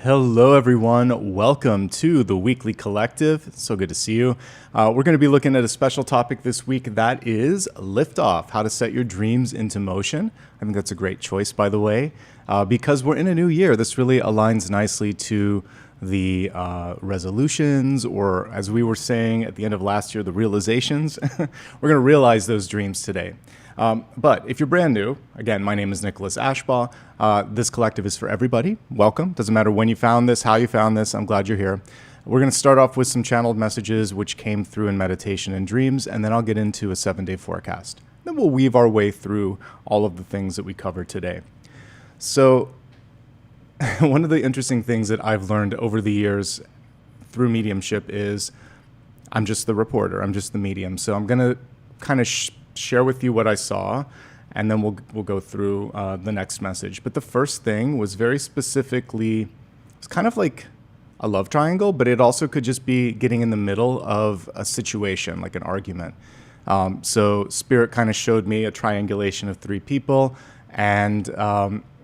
Hello, everyone. Welcome to the Weekly Collective. It's so good to see you. We're going to be looking at a special topic this week that is Liftoff, how to set your dreams into motion. I think that's a great choice, by the way, because we're in a new year. This really aligns nicely to the resolutions, or as we were saying at the end of last year, the realizations. We're going to realize those dreams today. But if you're brand new, again, my name is Nicholas Ashbaugh. This collective is for everybody. Welcome. Doesn't matter when you found this, how you found this. I'm glad you're here. We're going to start off with some channeled messages which came through in meditation and dreams, and then I'll get into a 7-day forecast. Then we'll weave our way through all of the things that we covered today. So one of the interesting things that I've learned over the years through mediumship is I'm just the reporter. I'm just the medium. So I'm going to kind of share with you what I saw, and then we'll go through the next message. But the first thing was very specifically, it's kind of like a love triangle, but it also could just be getting in the middle of a situation, like an argument. So Spirit kind of showed me a triangulation of 3 people, and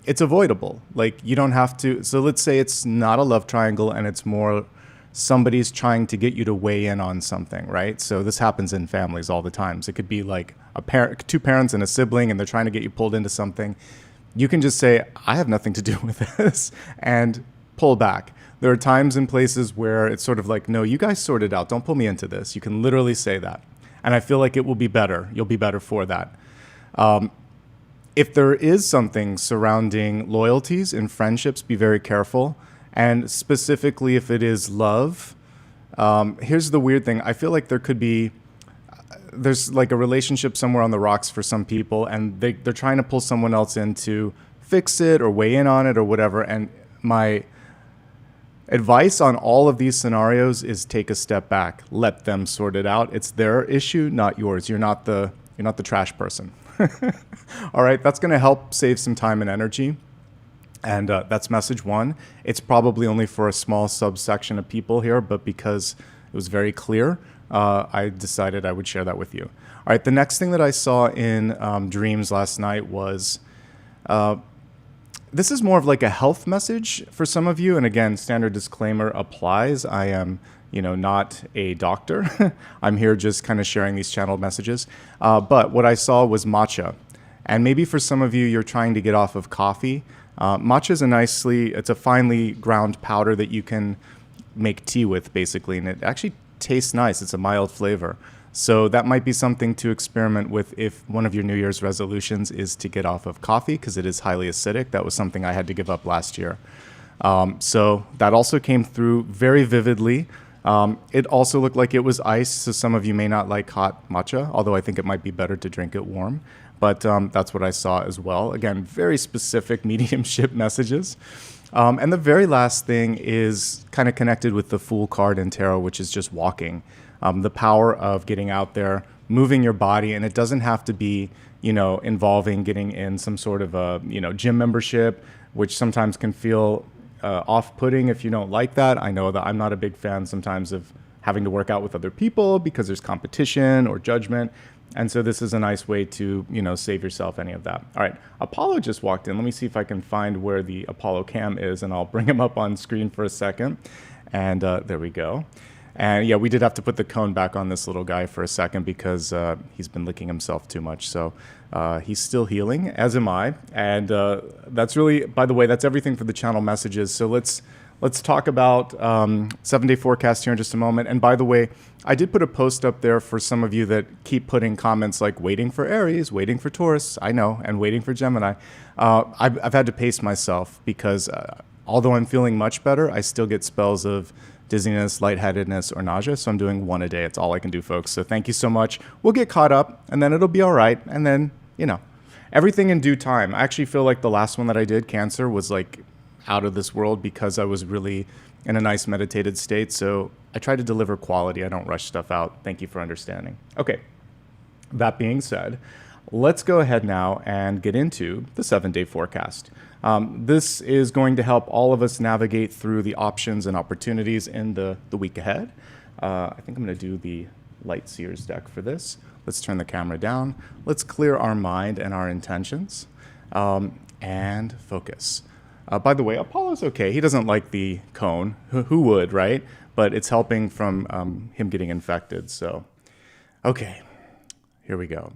it's avoidable. Like, you don't have to. So let's say it's not a love triangle, and it's more somebody's trying to get you to weigh in on something, right? So this happens in families all the time. So it could be like two parents and a sibling, and they're trying to get you pulled into something. You can just say, I have nothing to do with this, and pull back. There are times and places where it's sort of like, no, you guys sort it out. Don't pull me into this. You can literally say that. And I feel like it will be better. You'll be better for that. If there is something surrounding loyalties in friendships, be very careful. And specifically, if it is love, here's the weird thing. I feel like there's like a relationship somewhere on the rocks for some people, and they're trying to pull someone else in to fix it or weigh in on it or whatever. And my advice on all of these scenarios is take a step back. Let them sort it out. It's their issue, not yours. You're not the trash person. All right, that's going to help save some time and energy. And that's message 1. It's probably only for a small subsection of people here, but because it was very clear, I decided I would share that with you. All right, the next thing that I saw in dreams last night was, this is more of like a health message for some of you. And again, standard disclaimer applies. I am, not a doctor. I'm here just kind of sharing these channeled messages. But what I saw was matcha. And maybe for some of you, you're trying to get off of coffee. Matcha is it's a finely ground powder that you can make tea with, basically, and it actually tastes nice. It's a mild flavor. So that might be something to experiment with if one of your New Year's resolutions is to get off of coffee, because it is highly acidic. That was something I had to give up last year. So that also came through very vividly. It also looked like it was ice, so some of you may not like hot matcha, although I think it might be better to drink it warm. But that's what I saw as well. Again, very specific mediumship messages. And the very last thing is kind of connected with the Fool card in tarot, which is just walking. The power of getting out there, moving your body, and it doesn't have to be, involving getting in some sort of a, gym membership, which sometimes can feel off-putting if you don't like that. I know that I'm not a big fan sometimes of having to work out with other people because there's competition or judgment. And so this is a nice way to, save yourself any of that. All right, Apollo just walked in. Let me see if I can find where the Apollo cam is, and I'll bring him up on screen for a second. And there we go. And yeah, we did have to put the cone back on this little guy for a second because he's been licking himself too much. So he's still healing, as am I. And that's really, by the way, that's everything for the channel messages. So let's talk about 7-day forecast here in just a moment. And by the way, I did put a post up there for some of you that keep putting comments like waiting for Aries, waiting for Taurus, I know, and waiting for Gemini. I've had to pace myself because although I'm feeling much better, I still get spells of dizziness, lightheadedness, or nausea. So I'm doing 1 a day. It's all I can do, folks. So thank you so much. We'll get caught up, and then it'll be all right. And then, everything in due time. I actually feel like the last one that I did, Cancer, was like out of this world because I was really in a nice meditated state. So I try to deliver quality. I don't rush stuff out. Thank you for understanding. Okay, that being said, let's go ahead now and get into the 7-day forecast. This is going to help all of us navigate through the options and opportunities in the week ahead. I think I'm going to do the Light Seers deck for this. Let's turn the camera down. Let's clear our mind and our intentions and focus. By the way, Apollo's okay. He doesn't like the cone. Who would, right? But it's helping from him getting infected. So, okay, here we go.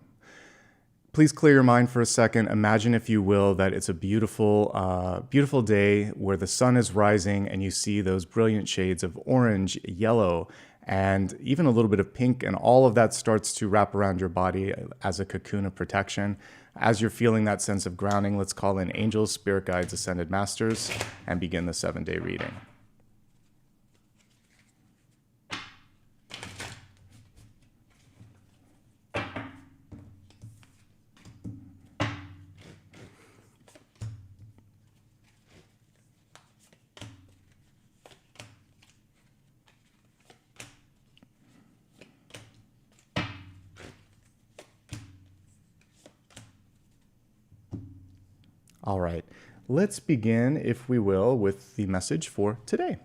Please clear your mind for a second. Imagine, if you will, that it's a beautiful, beautiful day where the sun is rising and you see those brilliant shades of orange, yellow, and even a little bit of pink, and all of that starts to wrap around your body as a cocoon of protection. As you're feeling that sense of grounding, let's call in angels, spirit guides, ascended masters, and begin the 7-day reading. All right, let's begin, if we will, with the message for today.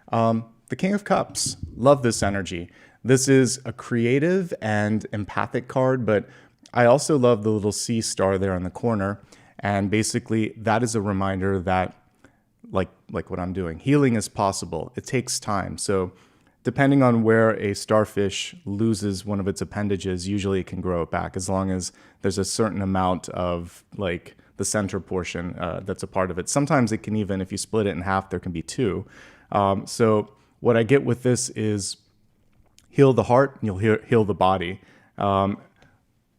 The King of Cups. Love this energy. This is a creative and empathic card, but I also love the little sea star there in the corner. And basically, that is a reminder that, like what I'm doing, healing is possible. It takes time. So depending on where a starfish loses one of its appendages, usually it can grow it back, as long as there's a certain amount of the center portion that's a part of it. Sometimes it can even, if you split it in half, there can be two. So what I get with this is heal the heart, and you'll heal the body.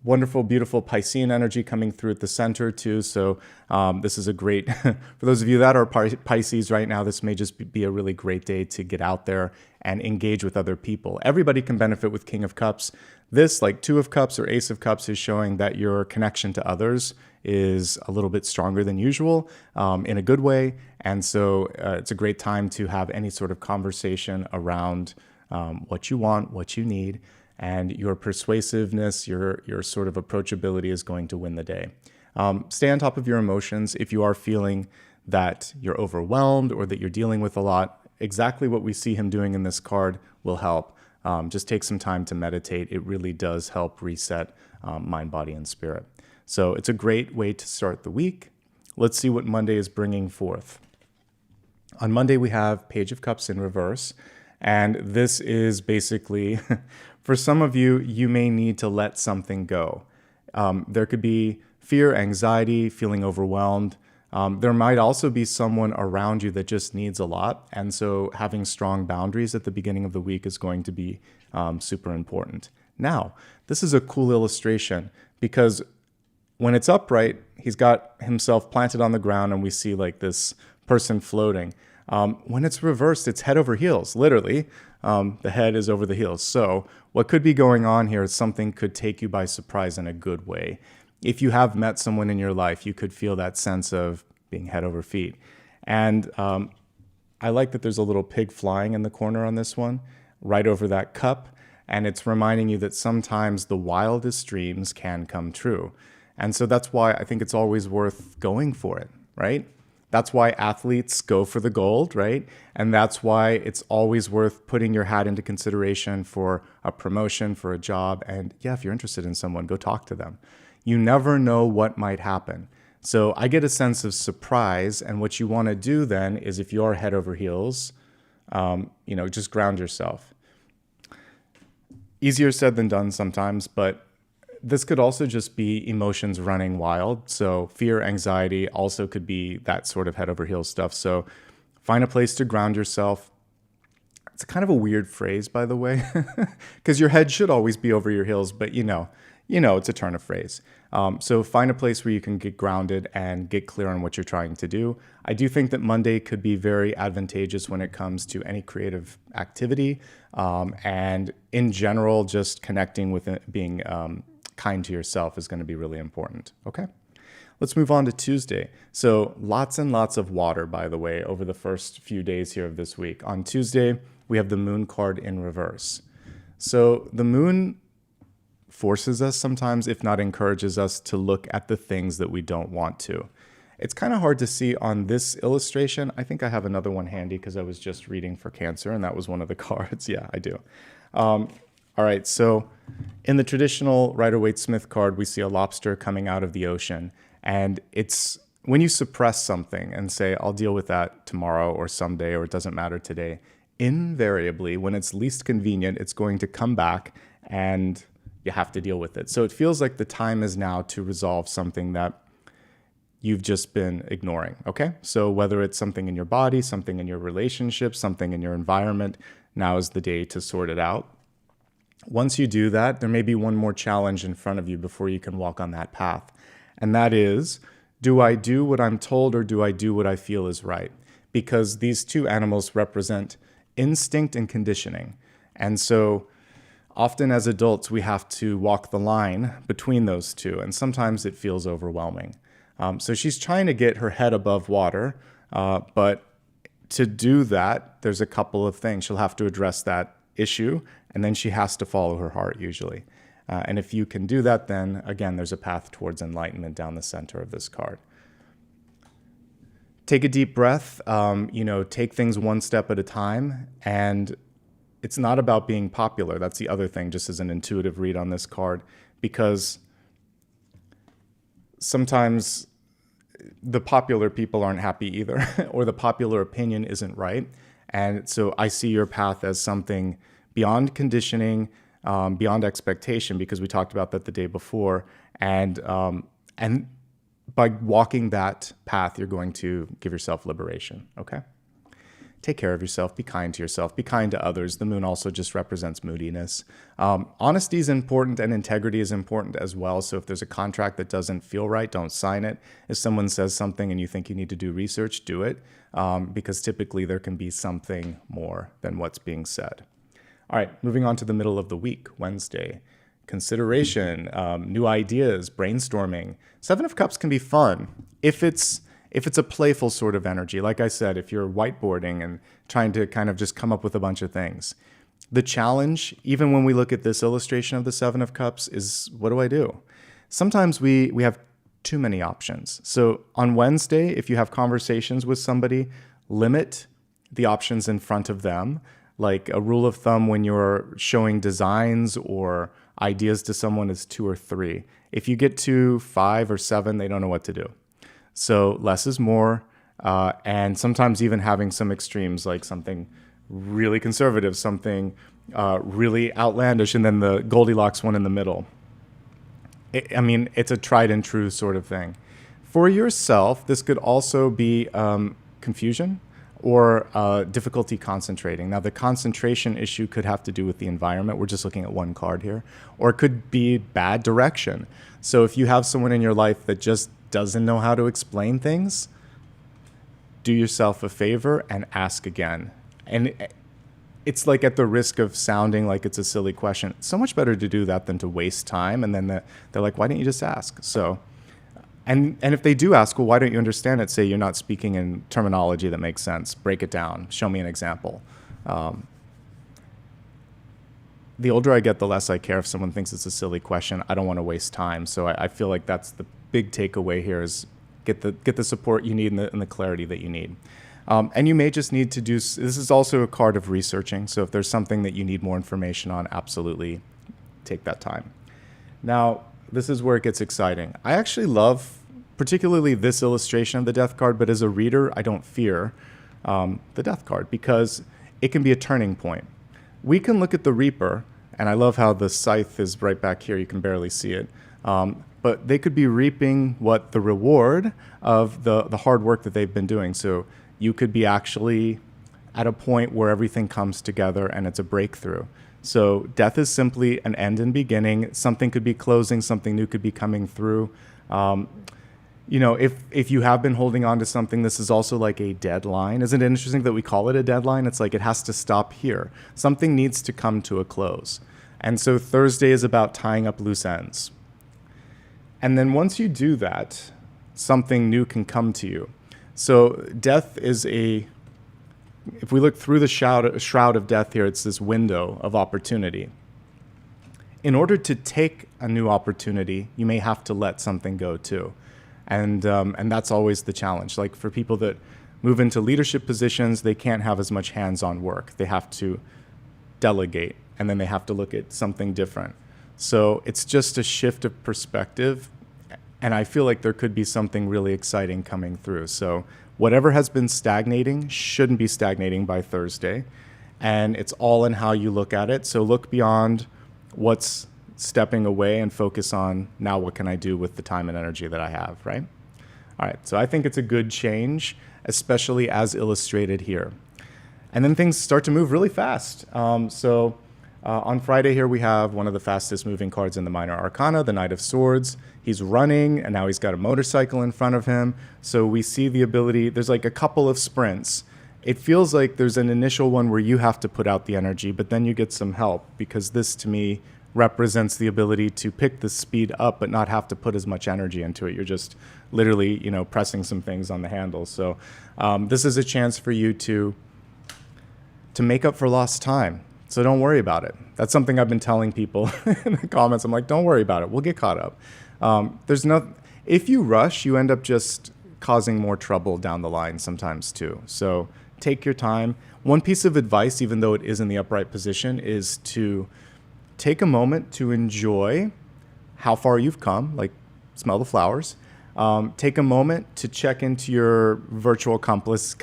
Wonderful, beautiful Piscean energy coming through at the center too. So this is a great, for those of you that are Pisces right now, this may just be a really great day to get out there and engage with other people. Everybody can benefit with King of Cups. This, like Two of Cups or Ace of Cups, is showing that your connection to others is a little bit stronger than usual in a good way. And so it's a great time to have any sort of conversation around what you want, what you need, and your persuasiveness, your sort of approachability is going to win the day. Stay on top of your emotions. If you are feeling that you're overwhelmed or that you're dealing with a lot, exactly what we see him doing in this card will help. Just take some time to meditate. It really does help reset mind, body, and spirit. So it's a great way to start the week. Let's see what Monday is bringing forth. On Monday, we have Page of Cups in reverse. And this is basically, for some of you, you may need to let something go. There could be fear, anxiety, feeling overwhelmed. There might also be someone around you that just needs a lot. And so having strong boundaries at the beginning of the week is going to be super important. Now, this is a cool illustration because when it's upright, he's got himself planted on the ground and we see like this person floating. When it's reversed, it's head over heels, literally. The head is over the heels. So what could be going on here is something could take you by surprise in a good way. If you have met someone in your life, you could feel that sense of being head over feet. And I like that there's a little pig flying in the corner on this one, right over that cup. And it's reminding you that sometimes the wildest dreams can come true. And so that's why I think it's always worth going for it, right? That's why athletes go for the gold, right? And that's why it's always worth putting your hat into consideration for a promotion, for a job. And yeah, if you're interested in someone, go talk to them. You never know what might happen. So I get a sense of surprise. And what you want to do then is, if you're head over heels, just ground yourself. Easier said than done sometimes, but this could also just be emotions running wild. So fear, anxiety also could be that sort of head over heels stuff. So find a place to ground yourself. It's kind of a weird phrase, by the way, because your head should always be over your heels, but it's a turn of phrase. So find a place where you can get grounded and get clear on what you're trying to do. I do think that Monday could be very advantageous when it comes to any creative activity. And in general, just connecting with it, being kind to yourself is going to be really important. Okay, let's move on to Tuesday. So lots and lots of water, by the way, over the first few days here of this week. On Tuesday, we have the moon card in reverse. So the moon forces us sometimes, if not encourages us, to look at the things that we don't want to. It's kind of hard to see on this illustration. I think I have another one handy because I was just reading for Cancer and that was one of the cards. Yeah, I do. All right, so in the traditional Rider-Waite-Smith card, we see a lobster coming out of the ocean, and it's when you suppress something and say, I'll deal with that tomorrow or someday, or it doesn't matter today, invariably, when it's least convenient, it's going to come back and you have to deal with it. So it feels like the time is now to resolve something that you've just been ignoring, okay? So whether it's something in your body, something in your relationship, something in your environment, now is the day to sort it out. Once you do that, there may be one more challenge in front of you before you can walk on that path. And that is, do I do what I'm told or do I do what I feel is right? Because these two animals represent instinct and conditioning. And so often as adults, we have to walk the line between those two. And sometimes it feels overwhelming. So she's trying to get her head above water, but to do that, there's a couple of things. She'll have to address that issue, and then she has to follow her heart usually. And if you can do that, then again, there's a path towards enlightenment down the center of this card. Take a deep breath, take things one step at a time. And it's not about being popular. That's the other thing, just as an intuitive read on this card, because sometimes the popular people aren't happy either, or the popular opinion isn't right. And so I see your path as something beyond conditioning, beyond expectation, because we talked about that the day before. And by walking that path, you're going to give yourself liberation, okay? Take care of yourself, be kind to yourself, be kind to others. The moon also just represents moodiness. Honesty is important and integrity is important as well. So if there's a contract that doesn't feel right, don't sign it. If someone says something and you think you need to do research, do it, because typically there can be something more than what's being said. All right, moving on to the middle of the week, Wednesday. Consideration, new ideas, brainstorming. Seven of Cups can be fun if it's a playful sort of energy. Like I said, if you're whiteboarding and trying to kind of just come up with a bunch of things. The challenge, even when we look at this illustration of the Seven of Cups, is what do I do? Sometimes we have too many options. So on Wednesday, if you have conversations with somebody, limit the options in front of them. Like a rule of thumb when you're showing designs or ideas to someone is 2 or 3. If you get to 5 or 7, they don't know what to do. So less is more, and sometimes even having some extremes, like something really conservative, something really outlandish, and then the Goldilocks one in the middle. It's a tried and true sort of thing. For yourself, this could also be confusion or difficulty concentrating. Now, the concentration issue could have to do with the environment. We're just looking at one card here. Or it could be bad direction. So if you have someone in your life that just doesn't know how to explain things, do yourself a favor and ask again. And it's like, at the risk of sounding like it's a silly question, it's so much better to do that than to waste time. And then they're like, why didn't you just ask? So, and if they do ask, well, why don't you understand it? Say you're not speaking in terminology that makes sense. Break it down. Show me an example. The older I get, the less I care if someone thinks it's a silly question. I don't want to waste time. So I feel like that's the big takeaway here, is get the support you need and the clarity that you need. And you may just need to do, this is also a card of researching. So if there's something that you need more information on, absolutely take that time. Now, this is where it gets exciting. I actually love particularly this illustration of the Death card, but as a reader, I don't fear the Death card because it can be a turning point. We can look at the Reaper, and I love how the scythe is right back here. You can barely see it. But they could be reaping the reward of the hard work that they've been doing. So you could be actually at a point where everything comes together and it's a breakthrough. So death is simply an end and beginning. Something could be closing, something new could be coming through. If you have been holding on to something, this is also like a deadline. Isn't it interesting that we call it a deadline? It's like it has to stop here. Something needs to come to a close. And so Thursday is about tying up loose ends. And then once you do that, something new can come to you. So death is if we look through the shroud of death here, it's this window of opportunity. In order to take a new opportunity, you may have to let something go too. And that's always the challenge. Like for people that move into leadership positions, they can't have as much hands-on work. They have to delegate, and then they have to look at something different. So it's just a shift of perspective. And I feel like there could be something really exciting coming through. So whatever has been stagnating shouldn't be stagnating by Thursday. And it's all in how you look at it. So look beyond what's stepping away and focus on now what can I do with the time and energy that I have, right? All right, so I think it's a good change, especially as illustrated here. And then things start to move really fast. On Friday here we have one of the fastest moving cards in the Minor Arcana, the Knight of Swords. He's running, and now he's got a motorcycle in front of him. So we see the ability, there's like a couple of sprints. It feels like there's an initial one where you have to put out the energy, but then you get some help, because this to me represents the ability to pick the speed up but not have to put as much energy into it. You're just literally, pressing some things on the handle. So this is a chance for you to make up for lost time. So don't worry about it. That's something I've been telling people in the comments. I'm like, don't worry about it. We'll get caught up. If you rush, you end up just causing more trouble down the line sometimes too. So take your time. One piece of advice, even though it is in the upright position, is to take a moment to enjoy how far you've come, like smell the flowers. Take a moment to check into your virtual compass,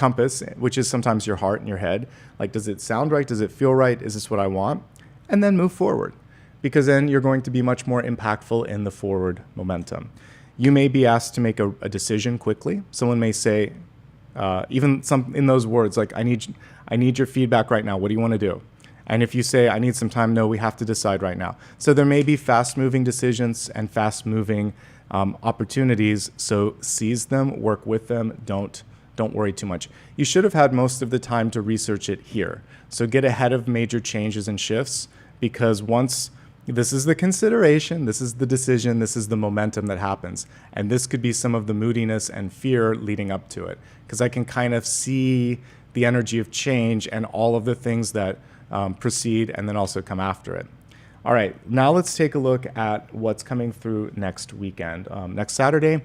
which is sometimes your heart and your head. Like, does it sound right? Does it feel right? Is this what I want? And then move forward, because then you're going to be much more impactful in the forward momentum. You may be asked to make a decision quickly. Someone may say, even some in those words, like, I need your feedback right now. What do you want to do? And if you say, I need some time, no, we have to decide right now. So there may be fast-moving decisions and fast-moving opportunities. So seize them, work with them. Don't worry too much. You should have had most of the time to research it here. So get ahead of major changes and shifts, because once this is the consideration, this is the decision, this is the momentum that happens. And this could be some of the moodiness and fear leading up to it, because I can kind of see the energy of change and all of the things that precede and then also come after it. All right, now let's take a look at what's coming through next weekend. Next Saturday,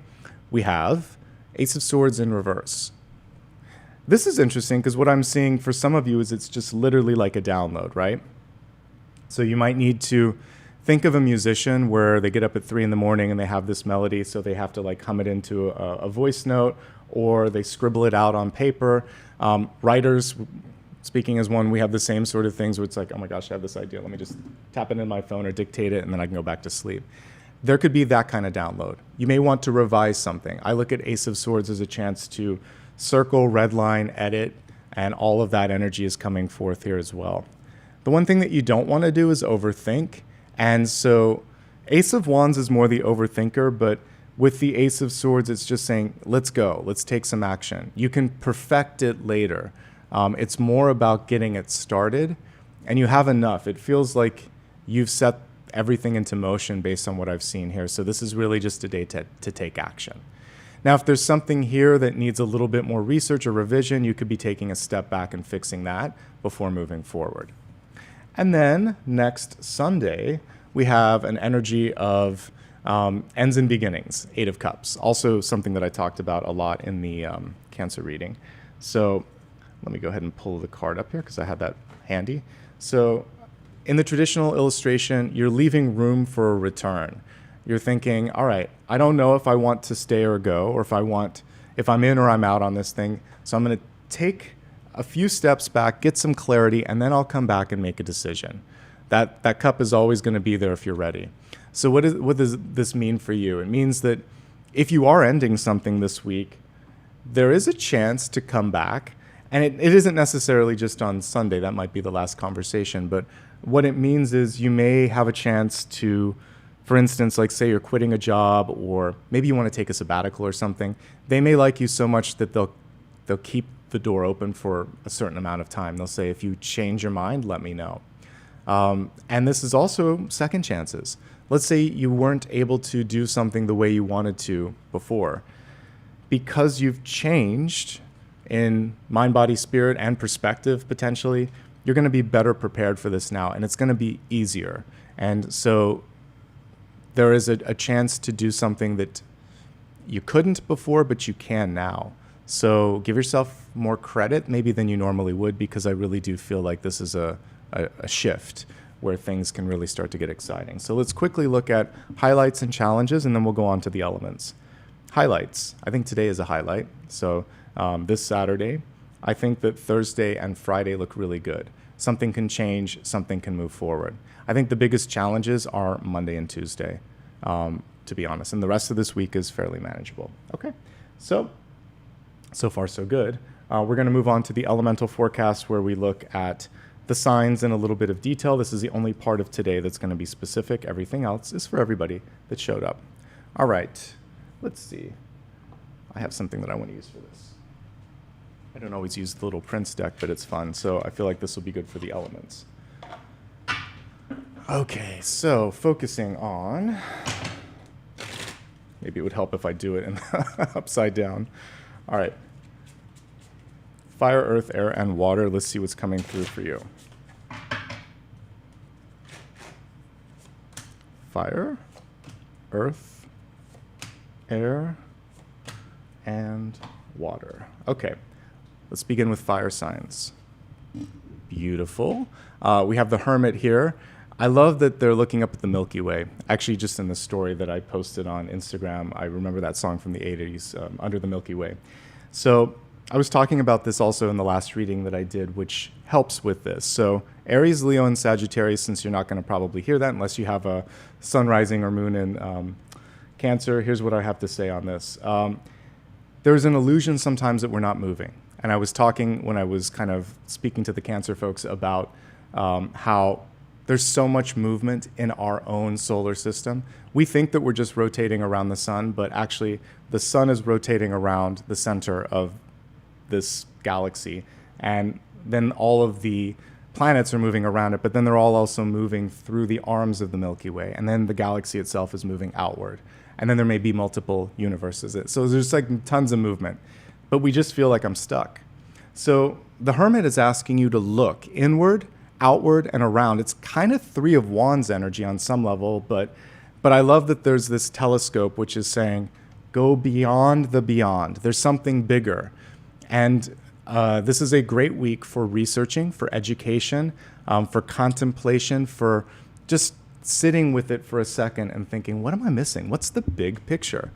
we have Ace of Swords in reverse. This is interesting because what I'm seeing for some of you is it's just literally like a download, right? So you might need to think of a musician where they get up at 3 a.m. and they have this melody, so they have to like hum it into a voice note, or they scribble it out on paper. Writers, speaking as one, we have the same sort of things where it's like, oh my gosh, I have this idea. Let me just tap it in my phone or dictate it, and then I can go back to sleep. There could be that kind of download. You may want to revise something. I look at Ace of Swords as a chance to circle, redline, edit, and all of that energy is coming forth here as well. The one thing that you don't want to do is overthink. And so Ace of Wands is more the overthinker, but with the Ace of Swords, it's just saying, let's go, let's take some action. You can perfect it later. It's more about getting it started, and you have enough. It feels like you've set everything into motion based on what I've seen here. So this is really just a day to take action. Now, if there's something here that needs a little bit more research or revision, you could be taking a step back and fixing that before moving forward. And then next Sunday, we have an energy of ends and beginnings, 8 of Cups. Also something that I talked about a lot in the Cancer reading. So let me go ahead and pull the card up here because I had that handy. So in the traditional illustration, you're leaving room for a return. You're thinking, all right, I don't know if I want to stay or go, or if I'm in or I'm out on this thing. So I'm going to take a few steps back, get some clarity, and then I'll come back and make a decision. That cup is always going to be there if you're ready. So what does this mean for you? It means that if you are ending something this week, there is a chance to come back. And it isn't necessarily just on Sunday. That might be the last conversation. But what it means is you may have a chance to, for instance, like say you're quitting a job, or maybe you want to take a sabbatical or something. They may like you so much that they'll keep the door open for a certain amount of time. They'll say, if you change your mind, let me know. And this is also second chances. Let's say you weren't able to do something the way you wanted to before. Because you've changed in mind, body, spirit, and perspective, potentially, you're going to be better prepared for this now, and it's going to be easier. And so there is a chance to do something that you couldn't before, but you can now. So give yourself more credit maybe than you normally would, because I really do feel like this is a shift where things can really start to get exciting. So let's quickly look at highlights and challenges, and then we'll go on to the elements. Highlights. I think today is a highlight. So this Saturday, I think that Thursday and Friday look really good. Something can change, something can move forward. I think the biggest challenges are Monday and Tuesday, to be honest. And the rest of this week is fairly manageable. Okay, so far so good. We're going to move on to the elemental forecast, where we look at the signs in a little bit of detail. This is the only part of today that's going to be specific. Everything else is for everybody that showed up. All right, let's see. I have something that I want to use for this. I don't always use the little Prince deck, but it's fun, so I feel like this will be good for the elements. Okay, so focusing on, maybe it would help if I do it in upside down. All right. Fire, earth, air, and water. Let's see what's coming through for you. Fire, earth, air, and water. Okay, let's begin with fire signs. Beautiful. We have the Hermit here. I love that they're looking up at the Milky Way. Actually, just in the story that I posted on Instagram, I remember that song from the 80s, Under the Milky Way. So I was talking about this also in the last reading that I did, which helps with this. So Aries, Leo, and Sagittarius, since you're not going to probably hear that unless you have a sun rising or moon in Cancer, here's what I have to say on this. There's an illusion sometimes that we're not moving. And I was talking when I was kind of speaking to the Cancer folks about how there's so much movement in our own solar system. We think that we're just rotating around the sun, but actually the sun is rotating around the center of this galaxy, and then all of the planets are moving around it, but then they're all also moving through the arms of the Milky Way, and then the galaxy itself is moving outward, and then there may be multiple universes. So there's like tons of movement, but we just feel like I'm stuck. So the Hermit is asking you to look inward, outward, and around. It's kind of Three of Wands energy on some level, but I love that there's this telescope which is saying, go beyond the beyond. There's something bigger. And this is a great week for researching, for education, for contemplation, for just sitting with it for a second and thinking, what am I missing? What's the big picture?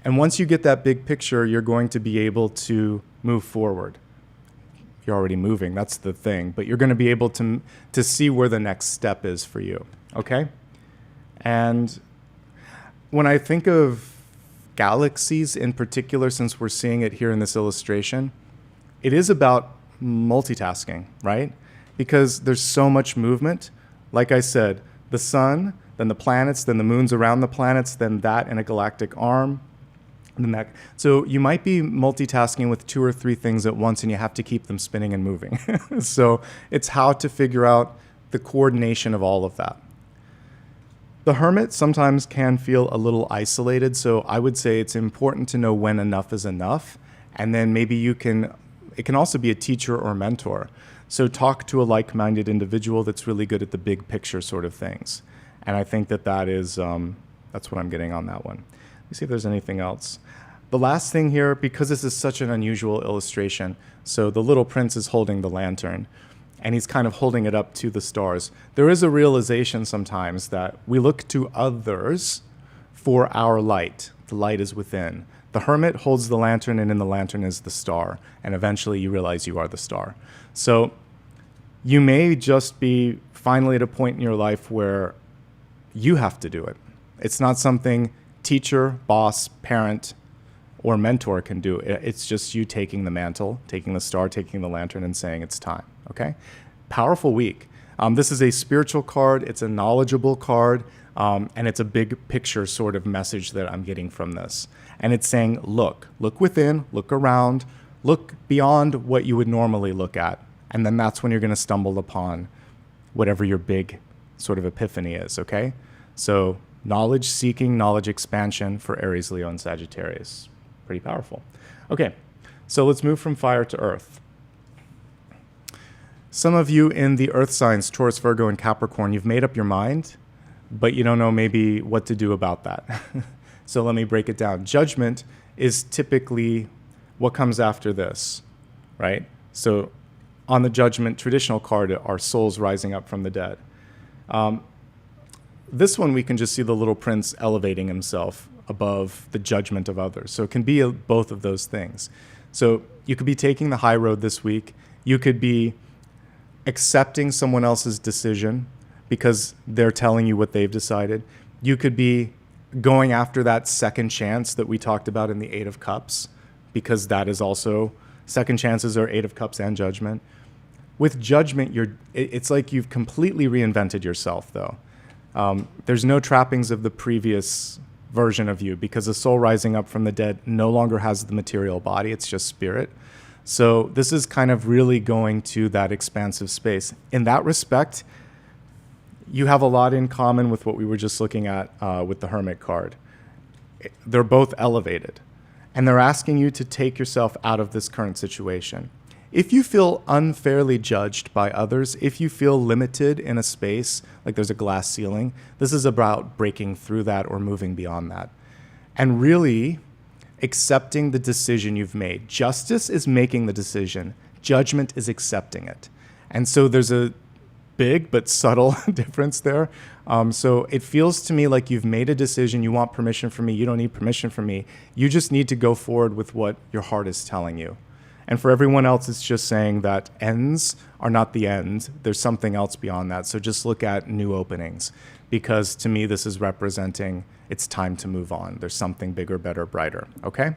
And once you get that big picture, you're going to be able to move forward. You're already moving, that's the thing, but you're going to be able to see where the next step is for you, okay? And when I think of galaxies in particular, since we're seeing it here in this illustration, it is about multitasking, right? Because there's so much movement. Like I said, the sun, then the planets, then the moons around the planets, then that in a galactic arm. Then that. So you might be multitasking with 2 or 3 things at once, and you have to keep them spinning and moving. So it's how to figure out the coordination of all of that. The Hermit sometimes can feel a little isolated, so I would say it's important to know when enough is enough, and then maybe it can also be a teacher or mentor. So talk to a like-minded individual that's really good at the big picture sort of things. And I think that is, that's what I'm getting on that one. Let me see if there's anything else. The last thing here, because this is such an unusual illustration, so the little prince is holding the lantern, and he's kind of holding it up to the stars. There is a realization sometimes that we look to others for our light. The light is within. The Hermit holds the lantern, and in the lantern is the star, and eventually you realize you are the star. So you may just be finally at a point in your life where you have to do it. It's not something teacher, boss, parent, or mentor can do. It's just you taking the mantle, taking the star, taking the lantern, and saying it's time. Okay? Powerful week. This is a spiritual card. It's a knowledgeable card. And it's a big picture sort of message that I'm getting from this. And it's saying, look within, look around, look beyond what you would normally look at. And then that's when you're going to stumble upon whatever your big sort of epiphany is, okay? So knowledge seeking, knowledge expansion for Aries, Leo, and Sagittarius. Pretty powerful. Okay, so let's move from fire to earth. Some of you in the earth signs, Taurus, Virgo, and Capricorn, you've made up your mind, but you don't know maybe what to do about that. So let me break it down. Judgment is typically what comes after this, right? So on the Judgment traditional card are souls rising up from the dead. This one, we can just see the little prince elevating himself above the judgment of others. So it can be both of those things. So you could be taking the high road this week. You could be accepting someone else's decision because they're telling you what they've decided. You could be going after that second chance that we talked about in the Eight of Cups, because that is also, second chances are Eight of Cups and judgment. With judgment, it's like you've completely reinvented yourself, though. There's no trappings of the previous version of you, because the soul rising up from the dead no longer has the material body, it's just spirit. So this is kind of really going to that expansive space. In that respect, you have a lot in common with what we were just looking at with the Hermit card. They're both elevated, and they're asking you to take yourself out of this current situation. If you feel unfairly judged by others, if you feel limited in a space, like there's a glass ceiling, this is about breaking through that or moving beyond that. And really accepting the decision you've made. Justice is making the decision. Judgment is accepting it. And so there's a big but subtle difference there. So it feels to me like you've made a decision. You want permission from me. You don't need permission from me. You just need to go forward with what your heart is telling you. And for everyone else, it's just saying that ends are not the end. There's something else beyond that. So just look at new openings, because to me, this is representing it's time to move on. There's something bigger, better, brighter, okay?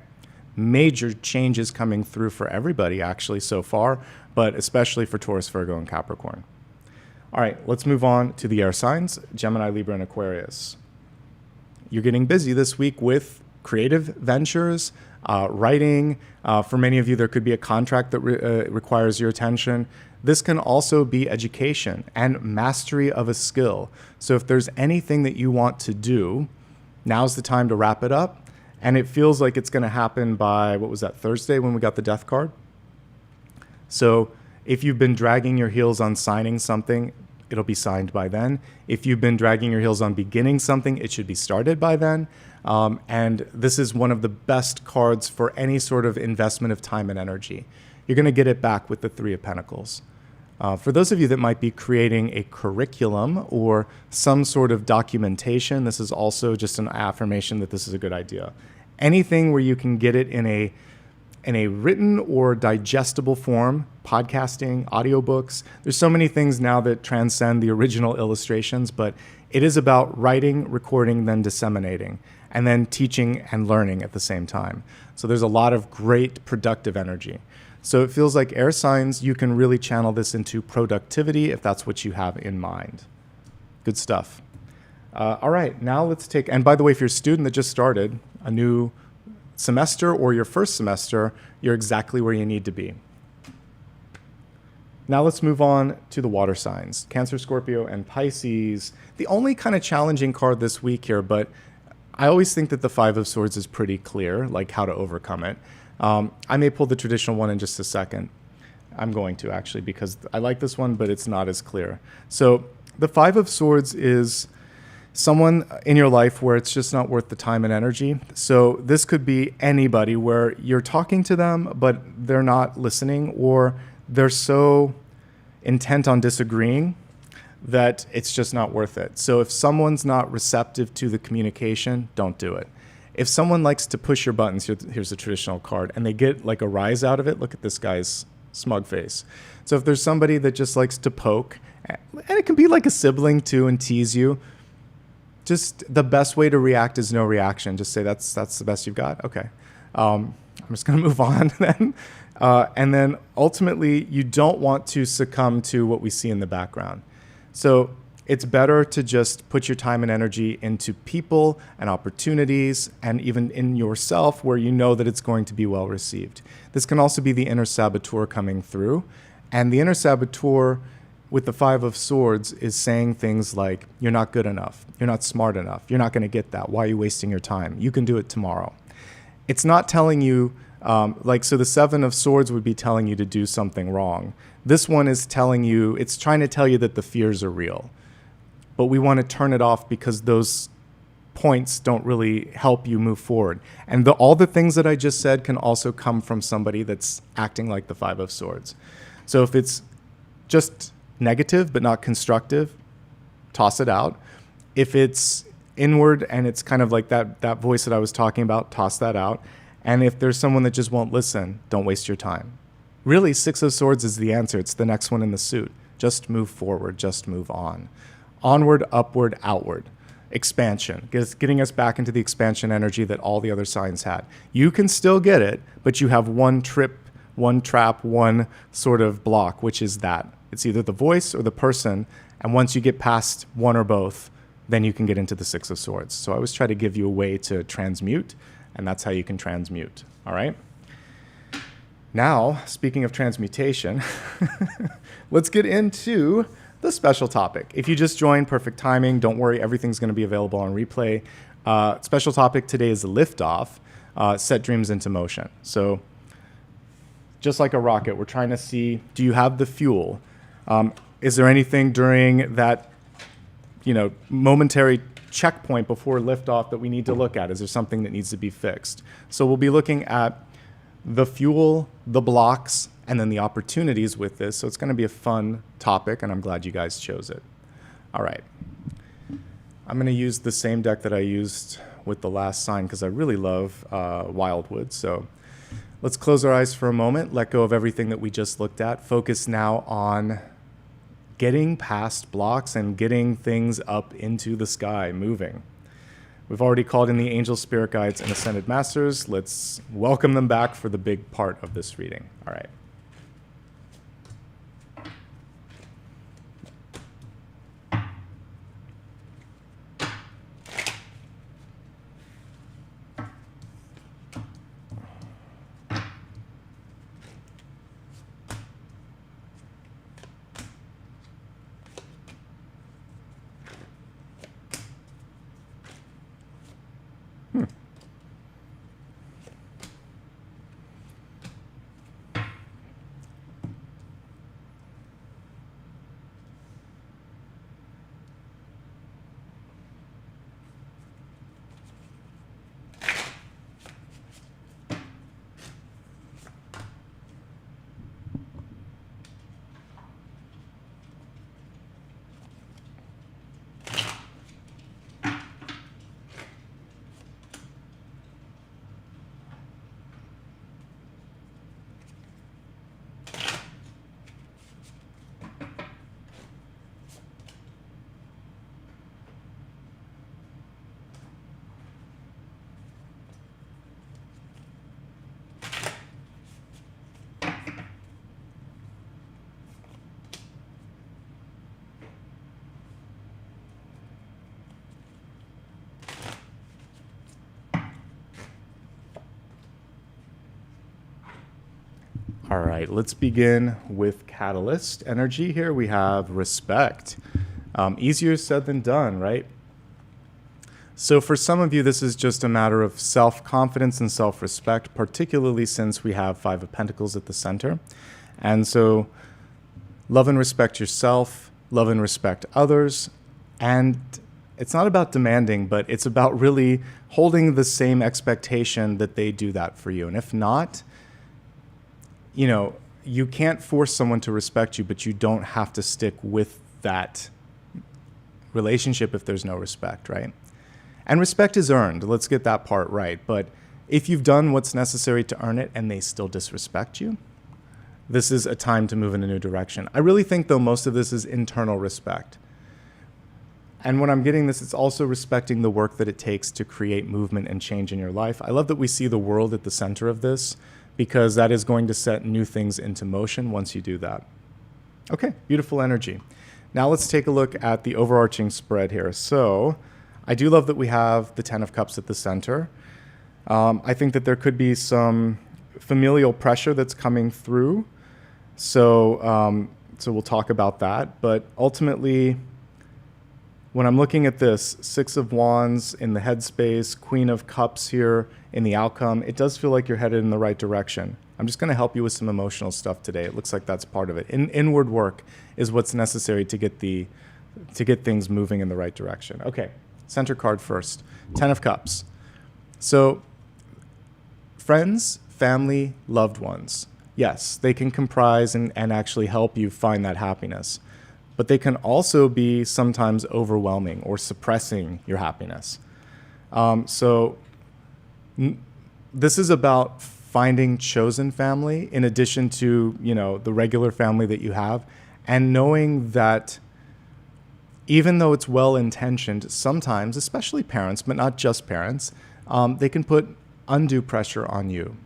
Major changes coming through for everybody, actually, so far, but especially for Taurus, Virgo, and Capricorn. All right, let's move on to the air signs, Gemini, Libra, and Aquarius. You're getting busy this week with creative ventures, writing. For many of you, there could be a contract that requires your attention. This can also be education and mastery of a skill. So if there's anything that you want to do, now's the time to wrap it up. And it feels like it's going to happen by, what was that, Thursday when we got the death card? So if you've been dragging your heels on signing something, it'll be signed by then. If you've been dragging your heels on beginning something, it should be started by then. And this is one of the best cards for any sort of investment of time and energy. You're going to get it back with the Three of Pentacles. For those of you that might be creating a curriculum or some sort of documentation, this is also just an affirmation that this is a good idea. Anything where you can get it in a written or digestible form, podcasting, audiobooks. There's so many things now that transcend the original illustrations, but it is about writing, recording, then disseminating, and then teaching and learning at the same time. So there's a lot of great productive energy. So it feels like air signs, you can really channel this into productivity if that's what you have in mind. Good stuff. All right, now let's take, and by the way, if you're a student that just started a new semester or your first semester, you're exactly where you need to be. Now let's move on to the water signs, Cancer, Scorpio, and Pisces. The only kind of challenging card this week here, but I always think that the Five of Swords is pretty clear, like how to overcome it. I may pull the traditional one in just a second. I'm going to, actually, because I like this one, but it's not as clear. So the Five of Swords is someone in your life where it's just not worth the time and energy. So this could be anybody where you're talking to them, but they're not listening, or they're so intent on disagreeing that it's just not worth it. So if someone's not receptive to the communication, don't do it. If someone likes to push your buttons, here's a traditional card, and they get like a rise out of it, look at this guy's smug face. So if there's somebody that just likes to poke, and it can be like a sibling too, and tease you, just the best way to react is no reaction. Just say, that's the best you've got? Okay. I'm just going to move on then. And then ultimately, you don't want to succumb to what we see in the background. So it's better to just put your time and energy into people and opportunities, and even in yourself where you know that it's going to be well received. This can also be the inner saboteur coming through. And the inner saboteur with the Five of Swords is saying things like, you're not good enough, you're not smart enough, you're not going to get that, why are you wasting your time? You can do it tomorrow. It's not telling you, so the Seven of Swords would be telling you to do something wrong. This one is telling you, it's trying to tell you that the fears are real. But we want to turn it off because those points don't really help you move forward. And all the things that I just said can also come from somebody that's acting like the Five of Swords. So if it's just negative but not constructive, toss it out. If it's inward and it's kind of like that voice that I was talking about, toss that out. And if there's someone that just won't listen, don't waste your time. Really, Six of Swords is the answer. It's the next one in the suit. Just move forward. Just move on. Onward, upward, outward. Expansion. Getting us back into the expansion energy that all the other signs had. You can still get it, but you have one trip, one trap, one sort of block, which is that. It's either the voice or the person. And once you get past one or both, then you can get into the Six of Swords. So I always try to give you a way to transmute, and that's how you can transmute. All right? Now, speaking of transmutation, let's get into the special topic. If you just joined, perfect timing. Don't worry, everything's going to be available on replay. Special topic today is the Liftoff, set dreams into motion. So just like a rocket, we're trying to see, do you have the fuel? Is there anything during that, momentary checkpoint before liftoff that we need to look at? Is there something that needs to be fixed? So we'll be looking at the fuel, the blocks, and then the opportunities with this. So it's going to be a fun topic, and I'm glad you guys chose it. All right. I'm going to use the same deck that I used with the last sign because I really love Wildwood. So let's close our eyes for a moment, let go of everything that we just looked at. Focus now on getting past blocks and getting things up into the sky, moving. We've already called in the angel spirit guides and ascended masters. Let's welcome them back for the big part of this reading. All right. All right, let's begin with catalyst energy here. We have respect. Easier said than done, right? So for some of you, this is just a matter of self-confidence and self-respect, particularly since we have Five of Pentacles at the center. And so love and respect yourself, love and respect others. And it's not about demanding, but it's about really holding the same expectation that they do that for you. And if not, you can't force someone to respect you, but you don't have to stick with that relationship if there's no respect, right? And respect is earned. Let's get that part right. But if you've done what's necessary to earn it and they still disrespect you, this is a time to move in a new direction. I really think, though, most of this is internal respect. And when I'm getting this, it's also respecting the work that it takes to create movement and change in your life. I love that we see the world at the center of this, because that is going to set new things into motion once you do that. Okay, beautiful energy. Now let's take a look at the overarching spread here. So I do love that we have the Ten of Cups at the center. I think that there could be some familial pressure that's coming through. So we'll talk about that. But ultimately, when I'm looking at this, Six of Wands in the headspace, Queen of Cups here in the outcome, it does feel like you're headed in the right direction. I'm just going to help you with some emotional stuff today. It looks like that's part of it. Inward work is what's necessary to get things moving in the right direction. Okay, center card first. Ten of Cups. So friends, family, loved ones. Yes, they can comprise and actually help you find that happiness. but they can also be sometimes overwhelming or suppressing your happiness. So this is about finding chosen family in addition to, the regular family that you have, and knowing that even though it's well-intentioned, sometimes, especially parents, but not just parents, they can put undue pressure on you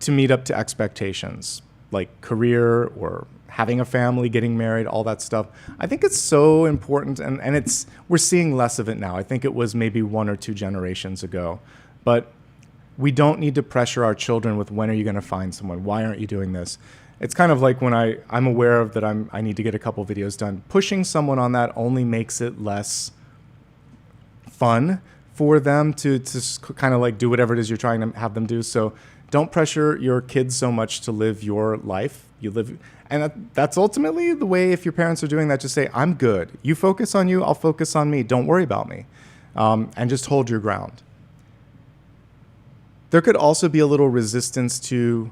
to meet up to expectations, like career or having a family, getting married, all that stuff. I think it's so important, and we're seeing less of it now. I think it was maybe 1 or 2 generations ago. But we don't need to pressure our children with, when are you going to find someone? Why aren't you doing this? It's kind of like when I'm aware of that I need to get a couple videos done. Pushing someone on that only makes it less fun for them to kind of like do whatever it is you're trying to have them do. So don't pressure your kids so much to live your life. And that's ultimately the way. If your parents are doing that, just say, I'm good. You focus on you, I'll focus on me. Don't worry about me. And just hold your ground. There could also be a little resistance to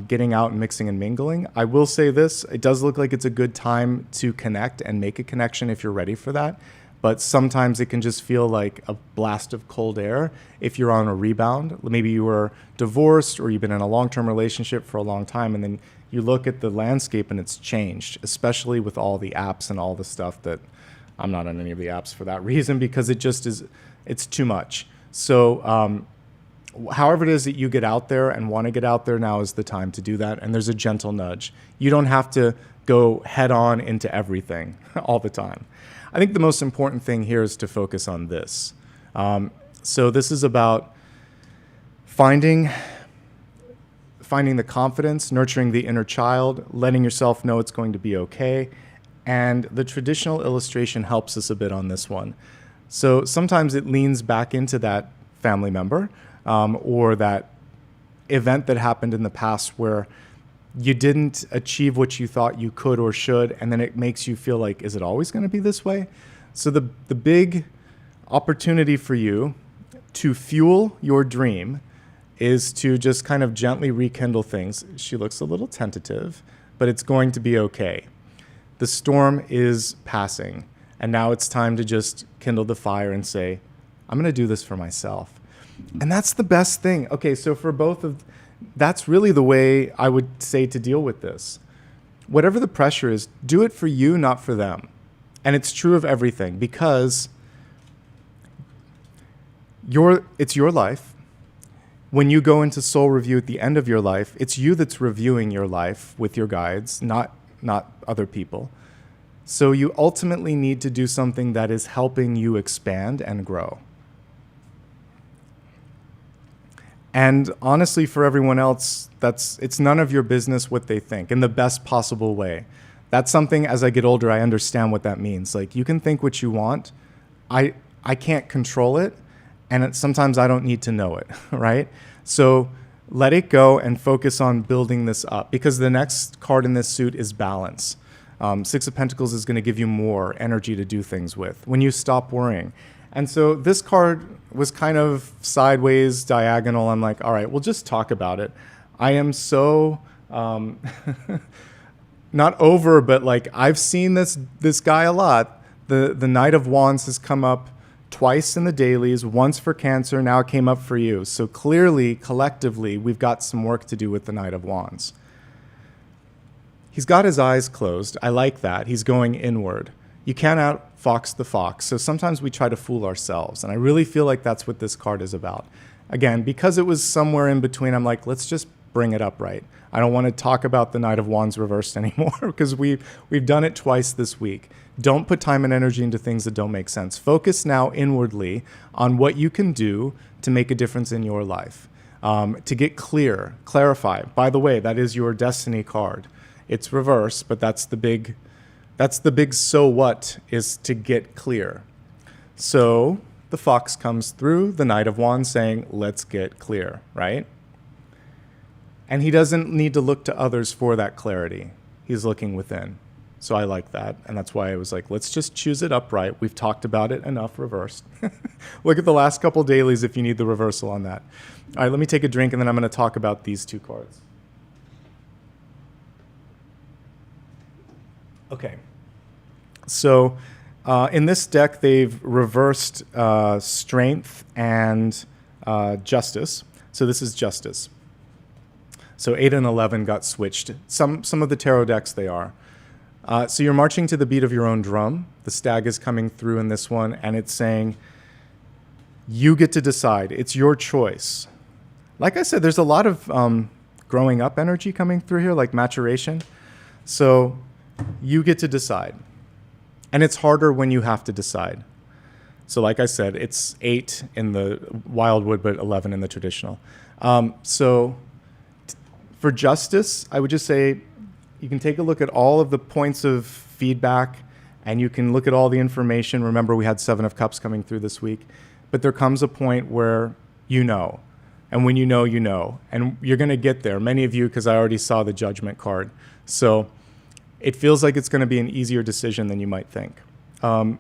getting out and mixing and mingling. I will say this, it does look like it's a good time to connect and make a connection if you're ready for that. But sometimes it can just feel like a blast of cold air if you're on a rebound. Maybe you were divorced or you've been in a long-term relationship for a long time, and then you look at the landscape and it's changed, especially with all the apps and all the stuff that I'm not on any of the apps for that reason, because it just is, it's too much. So however it is that you get out there and want to get out there, now is the time to do that. And there's a gentle nudge. You don't have to go head on into everything all the time. I think the most important thing here is to focus on this. So this is about finding the confidence, nurturing the inner child, letting yourself know it's going to be okay. And the traditional illustration helps us a bit on this one. So sometimes it leans back into that family member or that event that happened in the past where you didn't achieve what you thought you could or should, and then it makes you feel like, is it always going to be this way? So the big opportunity for you to fuel your dream is to just kind of gently rekindle things. She looks a little tentative, but it's going to be okay. The storm is passing, and now it's time to just kindle the fire and say, I'm going to do this for myself. And that's the best thing. Okay, so for both of, that's really the way I would say to deal with this. Whatever the pressure is, do it for you, not for them. And it's true of everything, because it's your life. When you go into soul review at the end of your life, it's you that's reviewing your life with your guides, not other people. So you ultimately need to do something that is helping you expand and grow. And honestly, for everyone else, it's none of your business what they think, in the best possible way. That's something, as I get older, I understand what that means. Like, you can think what you want. I can't control it, and sometimes I don't need to know it, right? So let it go and focus on building this up, because the next card in this suit is balance. Six of Pentacles is going to give you more energy to do things with when you stop worrying. And so this card was kind of sideways, diagonal. I'm like, all right, we'll just talk about it. I am so, not over, but like, I've seen this guy a lot. The Knight of Wands has come up twice in the dailies, once for Cancer, now it came up for you. So clearly, collectively, we've got some work to do with the Knight of Wands. He's got his eyes closed. I like that. He's going inward. You can't outfox the fox. So sometimes we try to fool ourselves. And I really feel like that's what this card is about. Again, because it was somewhere in between, I'm like, let's just bring it up right. I don't want to talk about the Knight of Wands reversed anymore, because we've done it twice this week. Don't put time and energy into things that don't make sense. Focus now inwardly on what you can do to make a difference in your life. To get clear, clarify. By the way, that is your destiny card. It's reversed, but that's the big so what, is to get clear. So the fox comes through, the Knight of Wands saying, let's get clear, right? And he doesn't need to look to others for that clarity. He's looking within. So I like that. And that's why I was like, let's just choose it upright. We've talked about it enough, reversed. Look at the last couple dailies if you need the reversal on that. All right, let me take a drink, and then I'm going to talk about these two cards. Okay. So in this deck, they've reversed strength and justice. So this is justice. So 8 and 11 got switched. Some of the tarot decks, they are. So you're marching to the beat of your own drum. The stag is coming through in this one, and it's saying, you get to decide. It's your choice. Like I said, there's a lot of growing up energy coming through here, like maturation. So you get to decide. And it's harder when you have to decide. So like I said, it's 8 in the wildwood, but 11 in the traditional. For justice, I would just say you can take a look at all of the points of feedback, and you can look at all the information. Remember, we had 7 of Cups coming through this week. But there comes a point where you know. And when you know, you know. And you're going to get there. Many of you, because I already saw the judgment card. So it feels like it's going to be an easier decision than you might think. All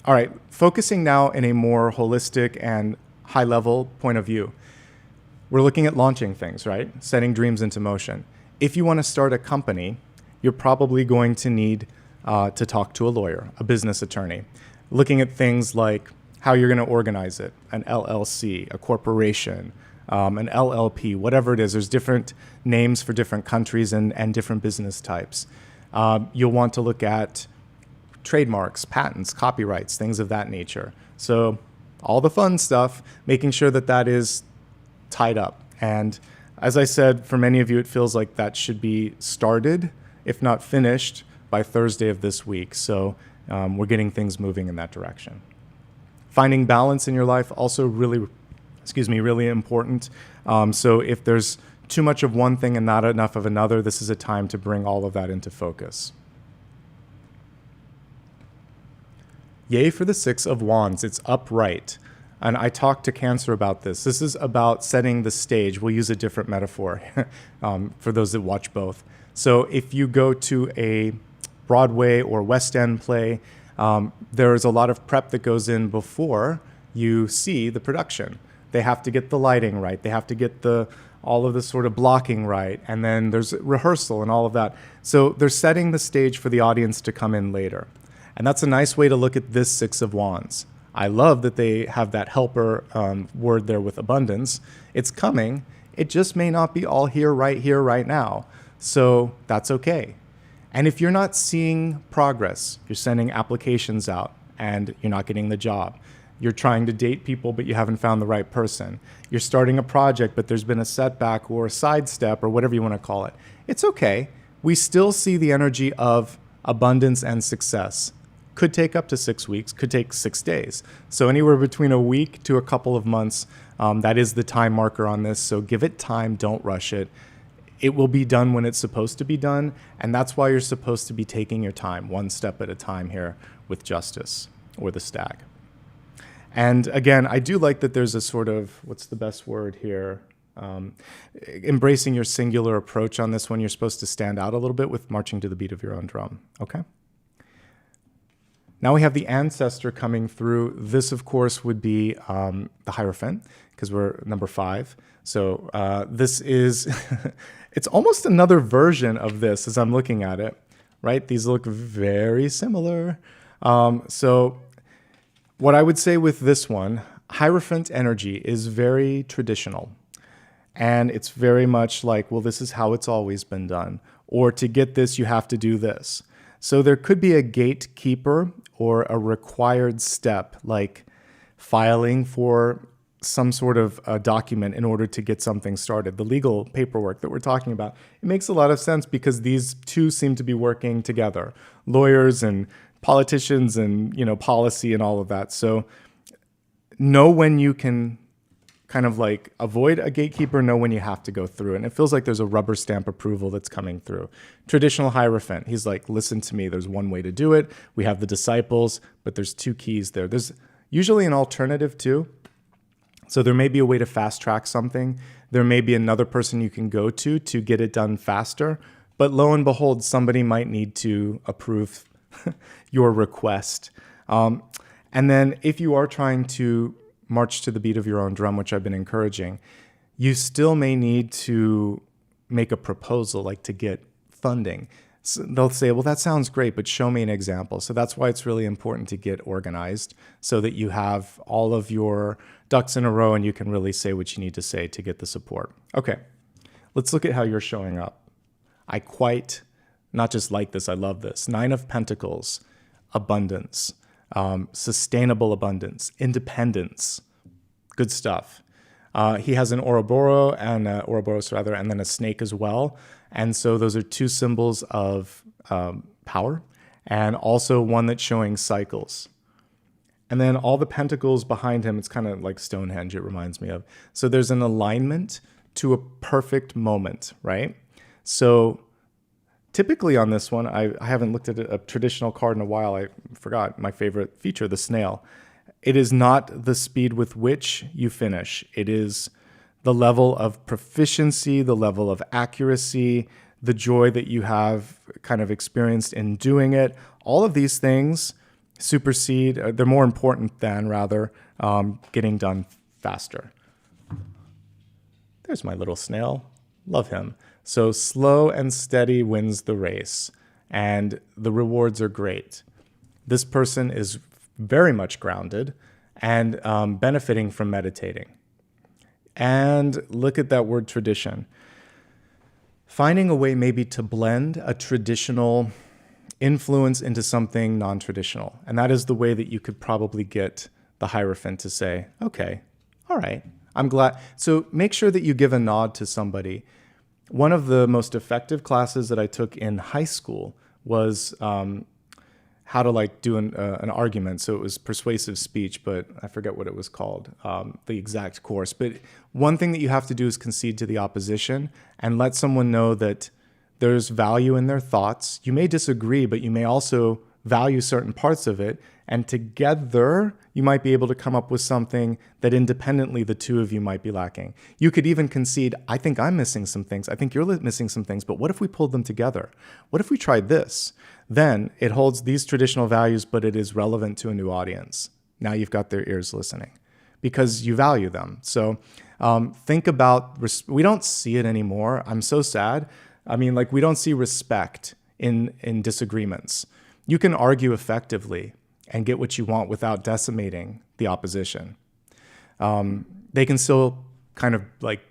right, focusing now in a more holistic and high-level point of view. We're looking at launching things, right? Setting dreams into motion. If you want to start a company, you're probably going to need to talk to a lawyer, a business attorney. Looking at things like how you're going to organize it, an LLC, a corporation, an LLP, whatever it is. There's different names for different countries and different business types. You'll want to look at trademarks, patents, copyrights, things of that nature. So all the fun stuff, making sure that that is tied up. And as I said, for many of you, it feels like that should be started, if not finished, by Thursday of this week. So we're getting things moving in that direction. Finding balance in your life, also really important. So if there's too much of one thing and not enough of another, this is a time to bring all of that into focus. Yay for the 6 of Wands. It's upright. And I talked to Cancer about this. This is about setting the stage. We'll use a different metaphor for those that watch both. So if you go to a Broadway or West End play, there's a lot of prep that goes in before you see the production. They have to get the lighting right. They have to get all of the sort of blocking right. And then there's rehearsal and all of that. So they're setting the stage for the audience to come in later. And that's a nice way to look at this 6 of Wands. I love that they have that helper word there with abundance. It's coming. It just may not be all here, right now. So that's okay. And if you're not seeing progress, you're sending applications out and you're not getting the job. You're trying to date people, but you haven't found the right person. You're starting a project, but there's been a setback or a sidestep or whatever you want to call it. It's okay. We still see the energy of abundance and success. Could take up to 6 weeks, could take 6 days. So anywhere between a week to a couple of months, that is the time marker on this. So give it time, don't rush it. It will be done when it's supposed to be done. And that's why you're supposed to be taking your time, one step at a time here with justice or the stag. And again, I do like that there's a sort of, what's the best word here? Embracing your singular approach on this one. You're supposed to stand out a little bit with marching to the beat of your own drum. Okay? Now we have the ancestor coming through. This, of course, would be the Hierophant, because we're number 5. So this is, it's almost another version of this as I'm looking at it, right? These look very similar. So what I would say with this one, Hierophant energy is very traditional. And it's very much like, well, this is how it's always been done. Or to get this, you have to do this. So there could be a gatekeeper or a required step, like filing for some sort of a document in order to get something started. The legal paperwork that we're talking about, it makes a lot of sense because these two seem to be working together. Lawyers and politicians and, policy and all of that. So know when you can kind of like avoid a gatekeeper, know when you have to go through it. And it feels like there's a rubber stamp approval that's coming through. Traditional Hierophant, he's like, listen to me, there's one way to do it. We have the disciples, but there's 2 keys there. There's usually an alternative too. So there may be a way to fast track something. There may be another person you can go to get it done faster. But lo and behold, somebody might need to approve your request. And then if you are trying to march to the beat of your own drum, which I've been encouraging, you still may need to make a proposal, like to get funding. So they'll say, well, that sounds great, but show me an example. So that's why it's really important to get organized so that you have all of your ducks in a row and you can really say what you need to say to get the support. Okay, let's look at how you're showing up. I quite, not just like this, I love this. 9 of Pentacles, abundance, sustainable abundance, independence, good stuff. He has an Ouroboros and then a snake as well. And so those are 2 symbols of power, and also one that's showing cycles. And then all the pentacles behind him, it's kind of like Stonehenge, it reminds me of. So there's an alignment to a perfect moment, right? So typically on this one, I haven't looked at a traditional card in a while. I forgot my favorite feature, the snail. It is not the speed with which you finish. It is the level of proficiency, the level of accuracy, the joy that you have kind of experienced in doing it. All of these things supersede, they're more important than rather getting done faster. There's my little snail. Love him. So slow and steady wins the race, and the rewards are great. This person is very much grounded and benefiting from meditating. And look at that word tradition. Finding a way maybe to blend a traditional influence into something non-traditional. And that is the way that you could probably get the Hierophant to say, okay, all right, I'm glad. So make sure that you give a nod to somebody. One of the most effective classes that I took in high school was how to like do an argument. So it was persuasive speech, but I forget what it was called, the exact course. But one thing that you have to do is concede to the opposition and let someone know that there's value in their thoughts. You may disagree, but you may also value certain parts of it. And together, you might be able to come up with something that independently the two of you might be lacking. You could even concede, I think I'm missing some things. I think you're missing some things, but what if we pulled them together? What if we tried this? Then it holds these traditional values, but it is relevant to a new audience. Now you've got their ears listening because you value them. So think about, we don't see it anymore. I'm so sad. I mean, like we don't see respect in disagreements. You can argue effectively and get what you want without decimating the opposition. They can still kind of like,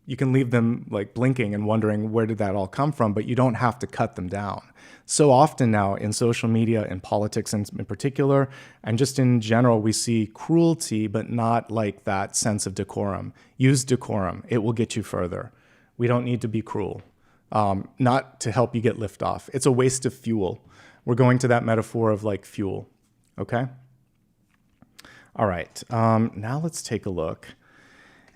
you can leave them like blinking and wondering where did that all come from, but you don't have to cut them down. So often now in social media, in politics in particular, and just in general, we see cruelty, but not like that sense of decorum. Use decorum. It will get you further. We don't need to be cruel, not to help you get liftoff. It's a waste of fuel. We're going to that metaphor of like fuel, okay? All right, now let's take a look.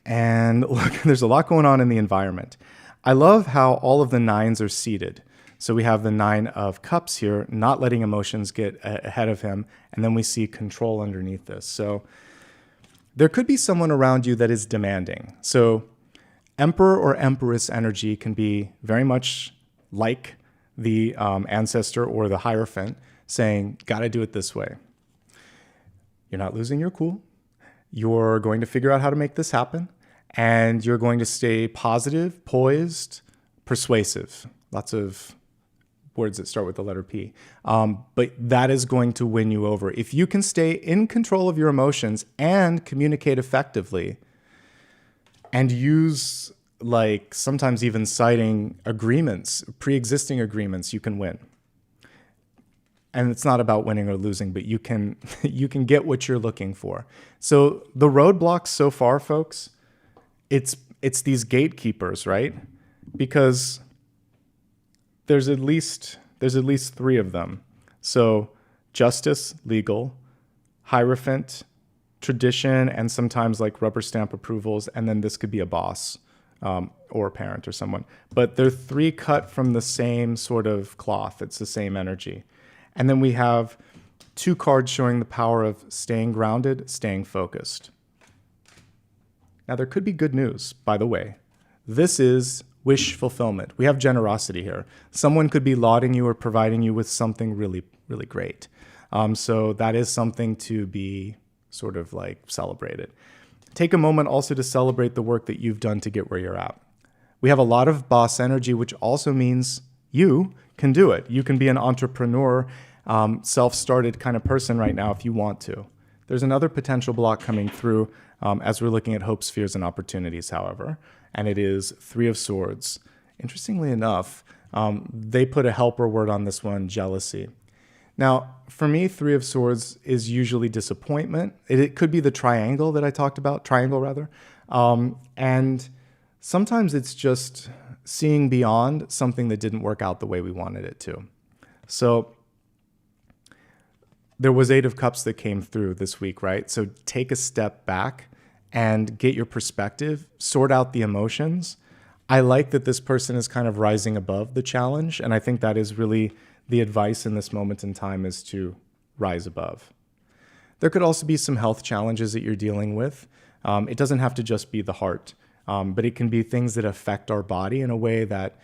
And look, there's a lot going on in the environment. I love how all of the 9s are seated. So we have the 9 of Cups here, not letting emotions get ahead of him. And then we see control underneath this. So there could be someone around you that is demanding. So Emperor or Empress energy can be very much like the ancestor or the Hierophant saying, gotta do it this way. You're not losing your cool. You're going to figure out how to make this happen. And you're going to stay positive, poised, persuasive. Lots of words that start with the letter P. But that is going to win you over. If you can stay in control of your emotions and communicate effectively and use like sometimes even citing agreements, pre-existing agreements, you can win. And it's not about winning or losing, but you can get what you're looking for. So the roadblocks so far, folks, it's these gatekeepers, right? Because there's at least 3 of them. So justice, legal, Hierophant, tradition, and sometimes like rubber stamp approvals, and then this could be a boss or a parent or someone. But they're 3 cut from the same sort of cloth. It's the same energy. And then we have 2 cards showing the power of staying grounded, staying focused. Now, there could be good news, by the way. This is wish fulfillment. We have generosity here. Someone could be lauding you or providing you with something really, really great. So that is something to be sort of like celebrated. Take a moment also to celebrate the work that you've done to get where you're at. We have a lot of boss energy, which also means you can do it. You can be an entrepreneur, self-started kind of person right now if you want to. There's another potential block coming through as we're looking at hopes, fears, and opportunities, however, and it is Three of Swords. Interestingly enough, they put a helper word on this one, jealousy. Now, for me, Three of Swords is usually disappointment. It could be the triangle that I talked about, and sometimes it's just seeing beyond something that didn't work out the way we wanted it to. So there was Eight of Cups that came through this week, right? So take a step back and get your perspective, sort out the emotions. I like that this person is kind of rising above the challenge, and I think that is really the advice in this moment in time, is to rise above. There could also be some health challenges that you're dealing with. It doesn't have to just be the heart, but it can be things that affect our body in a way that,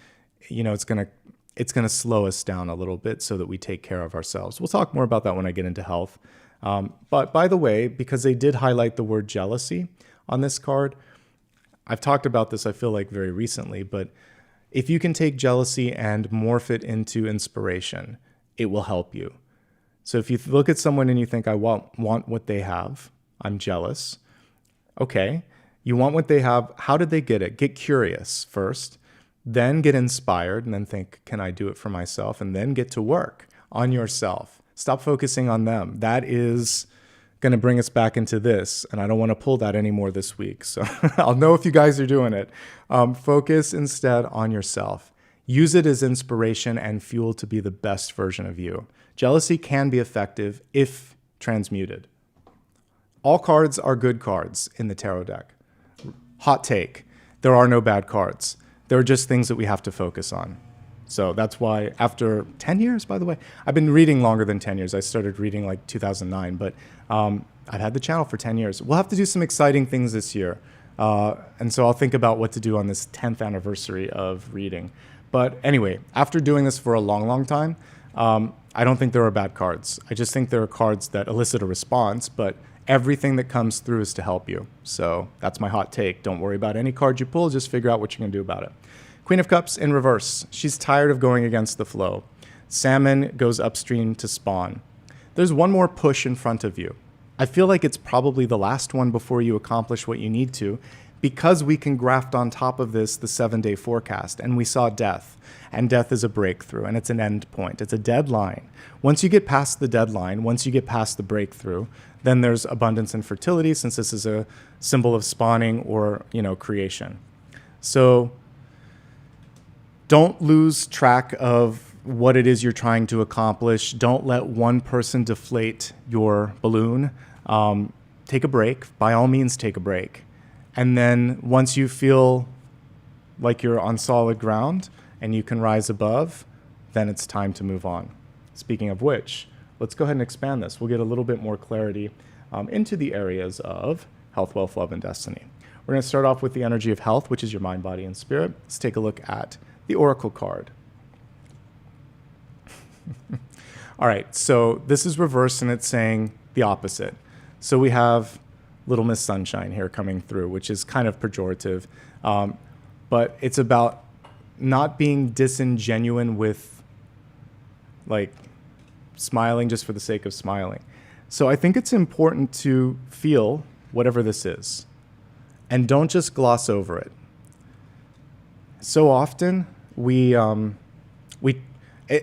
it's gonna slow us down a little bit so that we take care of ourselves. We'll talk more about that when I get into health. But by the way, because they did highlight the word jealousy on this card, I've talked about this, I feel like, very recently, but if you can take jealousy and morph it into inspiration, it will help you. So if you look at someone and you think, I want what they have, I'm jealous. Okay, you want what they have. How did they get it? Get curious first, then get inspired, and then think, can I do it for myself? And then get to work on yourself. Stop focusing on them. That is going to bring us back into this, and I don't want to pull that anymore this week. So I'll know if you guys are doing it. Focus instead on yourself. Use it as inspiration and fuel to be the best version of you. Jealousy can be effective if transmuted. All cards are good cards in the tarot deck. Hot take, there are no bad cards. There are just things that we have to focus on. So that's why after 10 years, by the way, I've been reading longer than 10 years. I started reading like 2009, but I've had the channel for 10 years. We'll have to do some exciting things this year. And so I'll think about what to do on this 10th anniversary of reading. But anyway, after doing this for a long, long time, I don't think there are bad cards. I just think there are cards that elicit a response, but everything that comes through is to help you. So that's my hot take. Don't worry about any card you pull. Just figure out what you're going to do about it. Queen of Cups in reverse. She's tired of going against the flow. Salmon goes upstream to spawn. There's one more push in front of you. I feel like it's probably the last one before you accomplish what you need to, because we can graft on top of this the 7-day forecast, and we saw death. And death is a breakthrough, and it's an end point. It's a deadline. Once you get past the deadline, once you get past the breakthrough, then there's abundance and fertility, since this is a symbol of spawning or, creation. So don't lose track of what it is you're trying to accomplish. Don't let one person deflate your balloon. Take a break. By all means, take a break. And then once you feel like you're on solid ground and you can rise above, then it's time to move on. Speaking of which, let's go ahead and expand this. We'll get a little bit more clarity into the areas of health, wealth, love, and destiny. We're going to start off with the energy of health, which is your mind, body, and spirit. Let's take a look at the Oracle card. All right, so this is reversed, and it's saying the opposite. So we have Little Miss Sunshine here coming through, which is kind of pejorative, but it's about not being disingenuine with, like, smiling just for the sake of smiling. So I think it's important to feel whatever this is, and don't just gloss over it. So often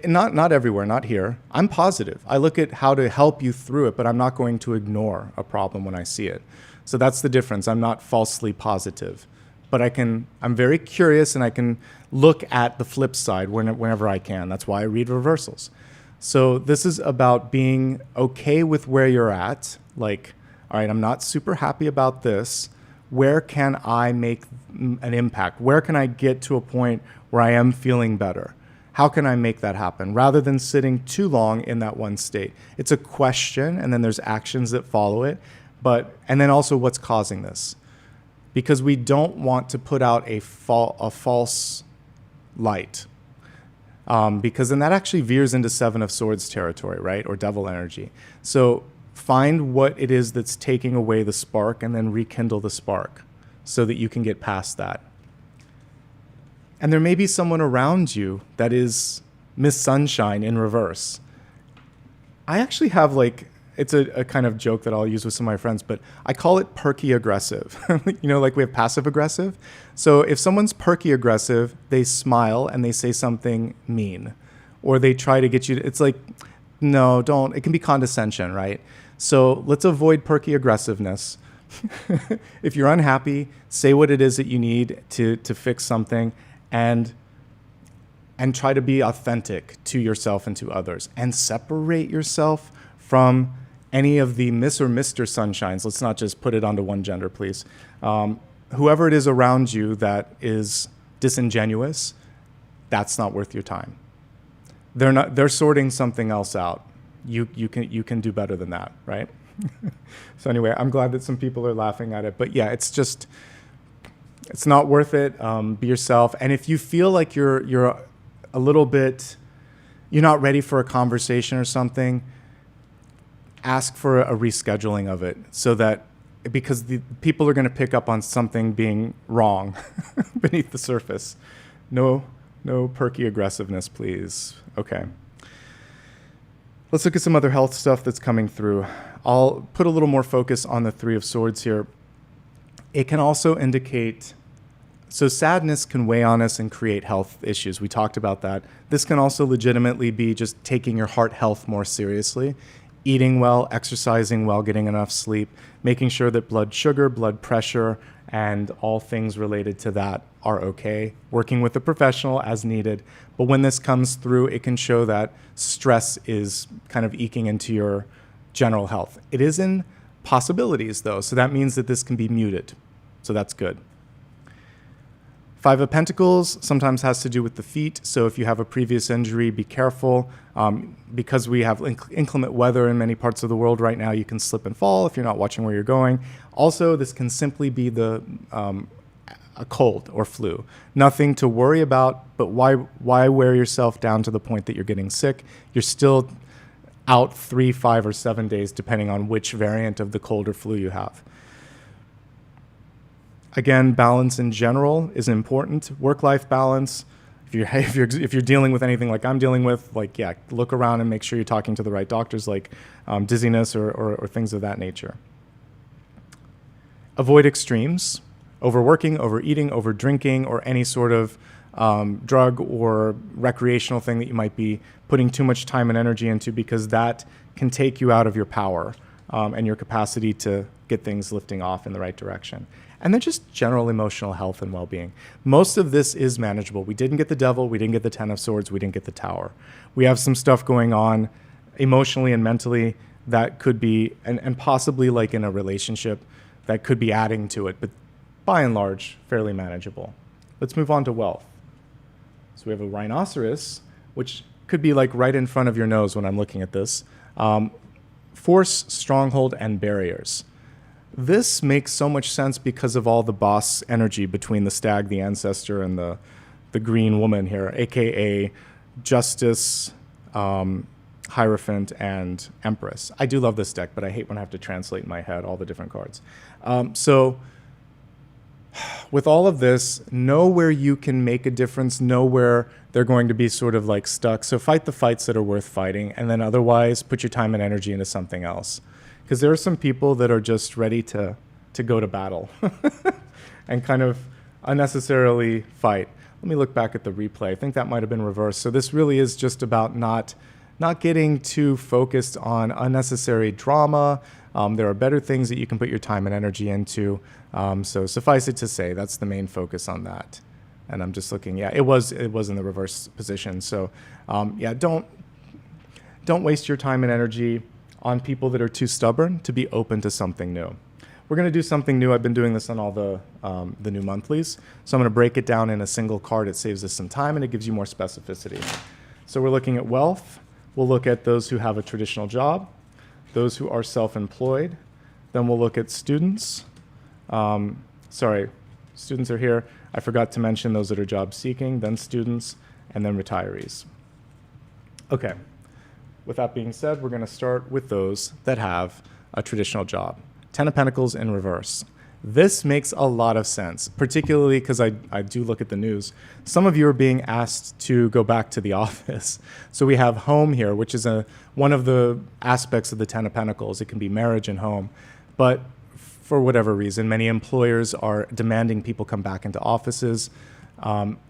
not everywhere, not here. I'm positive. I look at how to help you through it, but I'm not going to ignore a problem when I see it. So that's the difference. I'm not falsely positive, but I'm very curious, and I can look at the flip side whenever I can. That's why I read reversals. So this is about being okay with where you're at. Like, all right, I'm not super happy about this. Where can I make an impact? Where can I get to a point where I am feeling better? How can I make that happen? Rather than sitting too long in that one state. It's a question, and then there's actions that follow it. And then also what's causing this. Because we don't want to put out a false light. Because then that actually veers into Seven of Swords territory, right? Or devil energy. So find what it is that's taking away the spark, and then rekindle the spark so that you can get past that. And there may be someone around you that is Miss Sunshine in reverse. I actually have like, it's a kind of joke that I'll use with some of my friends, but I call it perky aggressive. Like we have passive aggressive. So if someone's perky aggressive, they smile and they say something mean, or they try to get you to, it's like, no, don't. It can be condescension, right? So let's avoid perky aggressiveness. If you're unhappy, say what it is that you need to fix something, and try to be authentic to yourself and to others, and separate yourself from any of the Miss or Mr. Sunshines. Let's not just put it onto one gender, please. Whoever it is around you that is disingenuous, that's not worth your time. They're sorting something else out. You can do better than that, right? So anyway, I'm glad that some people are laughing at it, but yeah, it's not worth it. Be yourself. And if you feel like you're a little bit, you're not ready for a conversation or something, ask for a rescheduling of it, so that, because the people are going to pick up on something being wrong beneath the surface. No perky aggressiveness, please. Okay. Let's look at some other health stuff that's coming through. I'll put a little more focus on the Three of Swords here. It can also indicate, so sadness can weigh on us and create health issues. We talked about that. This can also legitimately be just taking your heart health more seriously. Eating well, exercising well, getting enough sleep, making sure that blood sugar, blood pressure, and all things related to that are okay. Working with a professional as needed. But when this comes through, it can show that stress is kind of eking into your general health. It is in possibilities, though, so that means that this can be muted. So that's good. Five of Pentacles sometimes has to do with the feet. So if you have a previous injury, be careful. Because we have inclement weather in many parts of the world right now, you can slip and fall if you're not watching where you're going. Also, this can simply be a cold or flu. Nothing to worry about, but why wear yourself down to the point that you're getting sick? You're still out 3, 5, or 7 days, depending on which variant of the cold or flu you have. Again, balance in general is important. Work-life balance. If you're dealing with anything like I'm dealing with, like, yeah, look around and make sure you're talking to the right doctors, like dizziness or things of that nature. Avoid extremes, overworking, overeating, overdrinking, or any sort of drug or recreational thing that you might be putting too much time and energy into, because that can take you out of your power and your capacity to get things lifting off in the right direction. And then just general emotional health and well-being. Most of this is manageable. We didn't get the Devil, we didn't get the Ten of Swords, we didn't get the Tower. We have some stuff going on emotionally and mentally that could be, and possibly like in a relationship, that could be adding to it, but by and large, fairly manageable. Let's move on to wealth. So we have a rhinoceros, which could be like right in front of your nose when I'm looking at this. Force, stronghold, and barriers. This makes so much sense because of all the boss energy between the stag, the ancestor, and the green woman here, aka Justice, Hierophant, and Empress. I do love this deck, but I hate when I have to translate in my head all the different cards. So with all of this, know where you can make a difference, know where they're going to be sort of like stuck. So fight the fights that are worth fighting, and then otherwise put your time and energy into something else. Because there are some people that are just ready to go to battle and kind of unnecessarily fight. Let me look back at the replay. I think that might have been reversed. So this really is just about not getting too focused on unnecessary drama. There are better things that you can put your time and energy into. So suffice it to say, that's the main focus on that. And I'm just looking. Yeah, it was in the reverse position. So yeah, don't waste your time and energy on people that are too stubborn to be open to something new. We're going to do something new. I've been doing this on all the new monthlies. So I'm going to break it down in a single card. It saves us some time and it gives you more specificity. So we're looking at wealth. We'll look at those who have a traditional job, those who are self-employed. Then we'll look at students. Students are here. I forgot to mention those that are job seeking, then students, and then retirees. Okay. With that being said, we're going to start with those that have a traditional job. Ten of Pentacles in reverse. This makes a lot of sense, particularly because I do look at the news. Some of you are being asked to go back to the office. So we have home here, which is one of the aspects of the Ten of Pentacles. It can be marriage and home. But for whatever reason, many employers are demanding people come back into offices.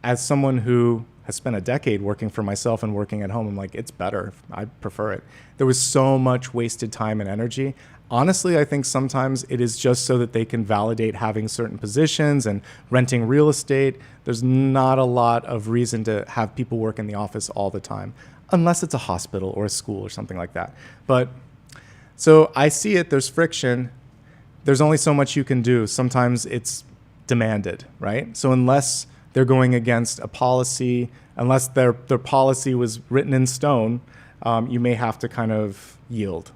As someone who has spent a decade working for myself and working at home, I'm like, it's better. I prefer it. There was so much wasted time and energy. Honestly, I think sometimes it is just so that they can validate having certain positions and renting real estate. There's not a lot of reason to have people work in the office all the time, unless it's a hospital or a school or something like that. But so I see it, there's friction. There's only so much you can do. Sometimes it's demanded, right? So unless they're going against a policy, unless their policy was written in stone, you may have to kind of yield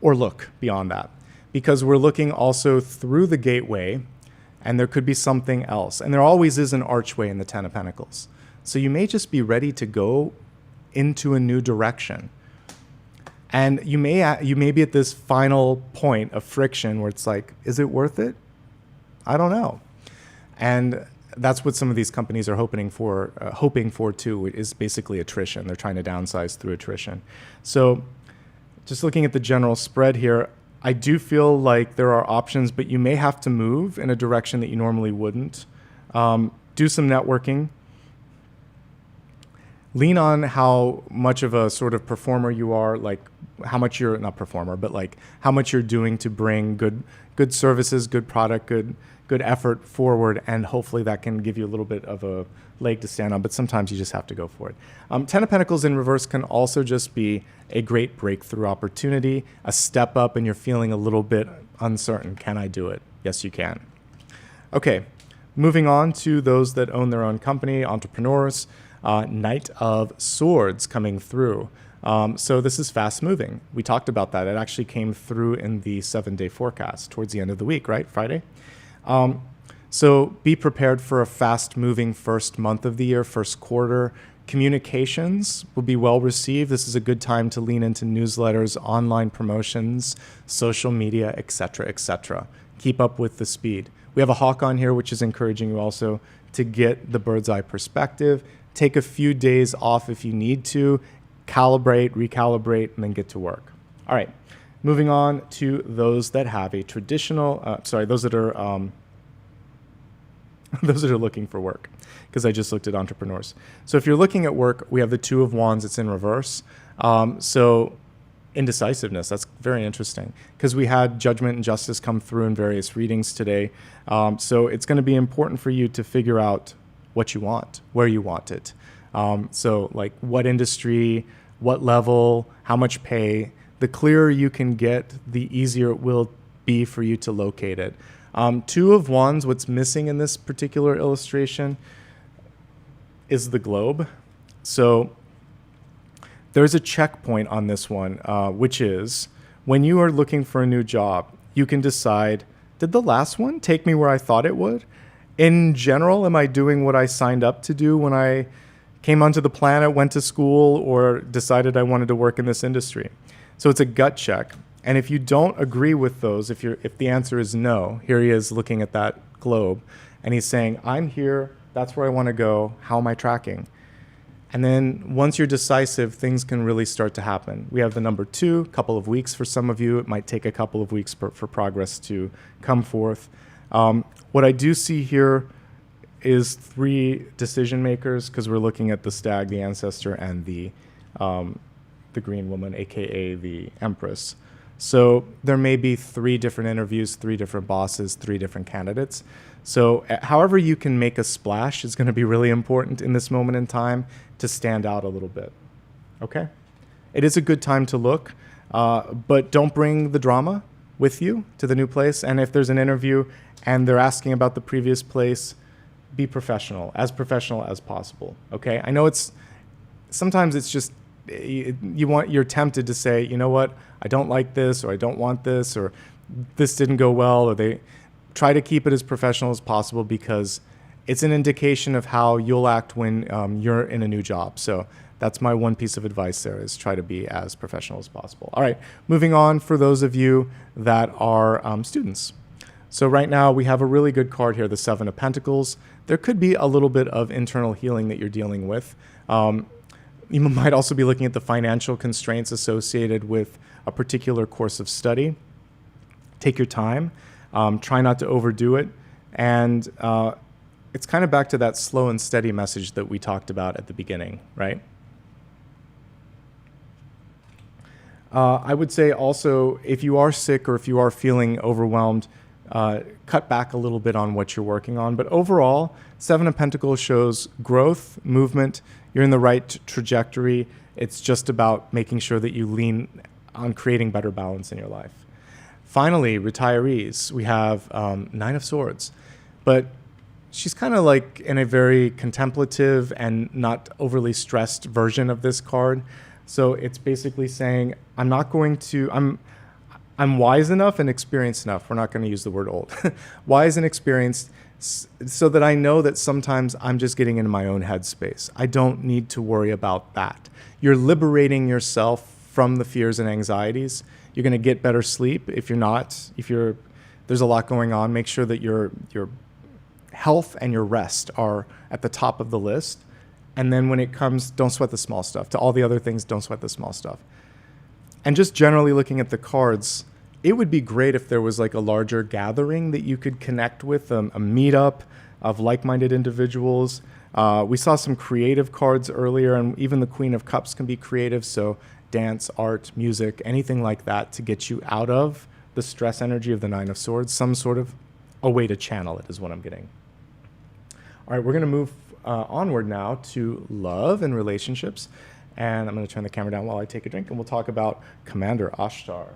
or look beyond that, because we're looking also through the gateway, and there could be something else. And there always is an archway in the Ten of Pentacles. So you may just be ready to go into a new direction. And you may be at this final point of friction where it's like, is it worth it? I don't know. And that's what some of these companies are hoping for too, is basically attrition. They're trying to downsize through attrition. So just looking at the general spread here, I do feel like there are options, but you may have to move in a direction that you normally wouldn't. Do some networking. Lean on how much of a sort of performer you are, like how much you're, not performer, but like how much you're doing to bring good services, good product, good effort forward, and hopefully that can give you a little bit of a leg to stand on, but sometimes you just have to go for it. Ten of Pentacles in reverse can also just be a great breakthrough opportunity, a step up, and you're feeling a little bit uncertain. Can I do it? Yes, you can. Okay, moving on to those that own their own company, entrepreneurs. Knight of Swords coming through. So this is fast moving. We talked about that. It actually came through in the 7-day forecast towards the end of the week, right? Friday. So be prepared for a fast moving first month of the year, first quarter. Communications will be well received. This is a good time to lean into newsletters, online promotions, social media, etc., etc. Keep up with the speed. We have a hawk on here, which is encouraging you also to get the bird's eye perspective. Take a few days off if you need to, calibrate, recalibrate, and then get to work. All right, moving on to those that have a traditional, those that are those that are looking for work, because I just looked at entrepreneurs. So if you're looking at work, we have the Two of Wands. It's in reverse. So indecisiveness, that's very interesting, because we had judgment and justice come through in various readings today. So it's going to be important for you to figure out what you want, where you want it. So like what industry, what level, how much pay. The clearer you can get, the easier it will be for you to locate it. Two of Wands, what's missing in this particular illustration is the globe. So there's a checkpoint on this one, which is when you are looking for a new job, you can decide, did the last one take me where I thought it would? In general, am I doing what I signed up to do when I came onto the planet, went to school, or decided I wanted to work in this industry? So it's a gut check. And if you don't agree with those, if the answer is no, here he is looking at that globe, and he's saying, I'm here, that's where I want to go, how am I tracking? And then once you're decisive, things can really start to happen. We have the number 2, a couple of weeks for some of you. It might take a couple of weeks for progress to come forth. What I do see here is 3 decision makers, because we're looking at the stag, the ancestor, and the green woman, aka the empress. So there may be 3 different interviews, 3 different bosses, 3 different candidates. So however you can make a splash is going to be really important in this moment in time to stand out a little bit. Okay? It is a good time to look, but don't bring the drama with you to the new place. And if there's an interview and they're asking about the previous place, be professional as possible. Okay? I know sometimes it's just you're tempted to say, you know what, I don't like this, or I don't want this, or this didn't go well, or they try to keep it as professional as possible, because it's an indication of how you'll act when you're in a new job. So that's my one piece of advice there, is try to be as professional as possible. All right, moving on for those of you that are students. So right now we have a really good card here, the Seven of Pentacles. There could be a little bit of internal healing that you're dealing with. You might also be looking at the financial constraints associated with a particular course of study. Take your time. Try not to overdo it. And it's kind of back to that slow and steady message that we talked about at the beginning, right? I would say also, if you are sick or if you are feeling overwhelmed, cut back a little bit on what you're working on. But overall, Seven of Pentacles shows growth, movement. You're in the right trajectory. It's just about making sure that you lean on creating better balance in your life. Finally, retirees, we have Nine of Swords. But she's kind of like in a very contemplative and not overly stressed version of this card. So it's basically saying, I'm wise enough and experienced enough. We're not going to use the word old. Wise and experienced so that I know that sometimes I'm just getting into my own headspace. I don't need to worry about that. You're liberating yourself from the fears and anxieties. You're going to get better sleep. If there's a lot going on, make sure that your health and your rest are at the top of the list. And then when it comes, don't sweat the small stuff. To all the other things, don't sweat the small stuff. And just generally looking at the cards, it would be great if there was like a larger gathering that you could connect with, a meetup of like-minded individuals. We saw some creative cards earlier, and even the Queen of Cups can be creative. So dance, art, music, anything like that to get you out of the stress energy of the Nine of Swords. Some sort of a way to channel it is what I'm getting. All right, we're going to move onward now to love and relationships. And I'm going to turn the camera down while I take a drink, and we'll talk about Commander Ashbaugh.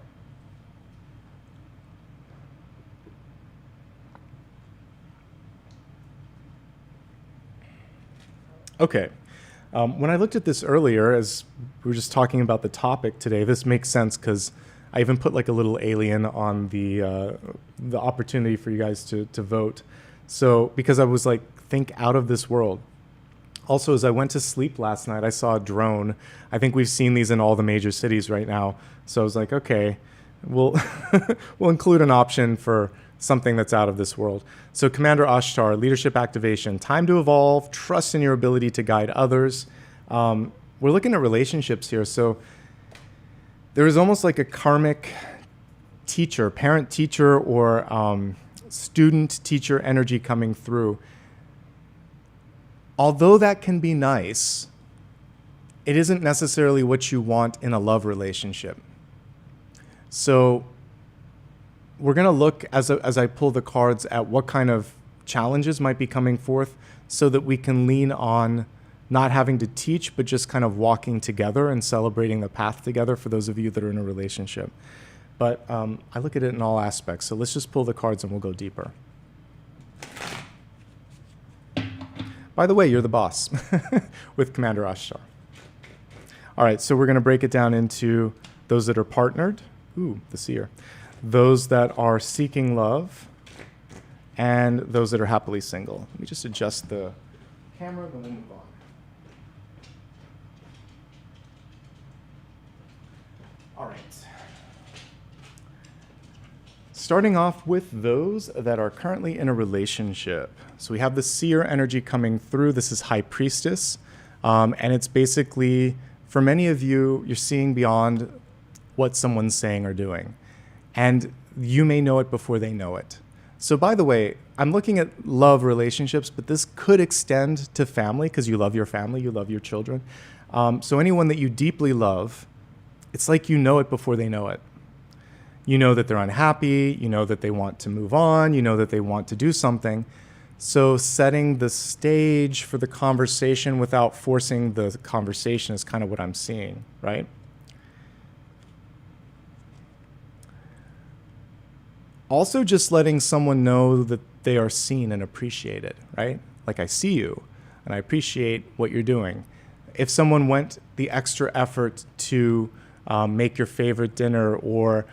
Okay. When I looked at this earlier, as we were just talking about the topic today, this makes sense because I even put like a little alien on the opportunity for you guys to vote. So because I was like, think out of this world. Also, as I went to sleep last night, I saw a drone. I think we've seen these in all the major cities right now. So I was like, okay, we'll include an option for something that's out of this world. So Commander Ashbaugh, leadership activation, time to evolve, trust in your ability to guide others. We're looking at relationships here. So there is almost like a karmic teacher, parent-teacher, or student-teacher energy coming through. Although that can be nice, it isn't necessarily what you want in a love relationship. So we're going to look, as I pull the cards, at what kind of challenges might be coming forth so that we can lean on not having to teach, but just kind of walking together and celebrating the path together for those of you that are in a relationship. But I look at it in all aspects. So let's just pull the cards and we'll go deeper. By the way, you're the boss with Commander Ashbaugh. All right, so we're going to break it down into those that are partnered. Ooh, the seer. Those that are seeking love, and those that are happily single. Let me just adjust the camera, then we'll move on. All right. Starting off with those that are currently in a relationship. So we have the seer energy coming through. This is High Priestess. And it's basically, for many of you, you're seeing beyond what someone's saying or doing. And you may know it before they know it. So by the way, I'm looking at love relationships, but this could extend to family because you love your family, you love your children. So anyone that you deeply love, it's like you know it before they know it. You know that they're unhappy, you know that they want to move on, you know that they want to do something. So setting the stage for the conversation without forcing the conversation is kind of what I'm seeing, right? Also just letting someone know that they are seen and appreciated, right? Like, I see you and I appreciate what you're doing. If someone went the extra effort to make your favorite dinner, or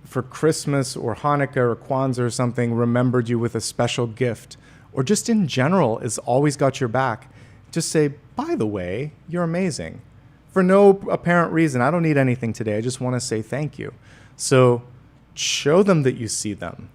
for Christmas or Hanukkah or Kwanzaa or something, remembered you with a special gift, or just in general has always got your back, just say, by the way, you're amazing. For no apparent reason. I don't need anything today. I just want to say thank you. So show them that you see them.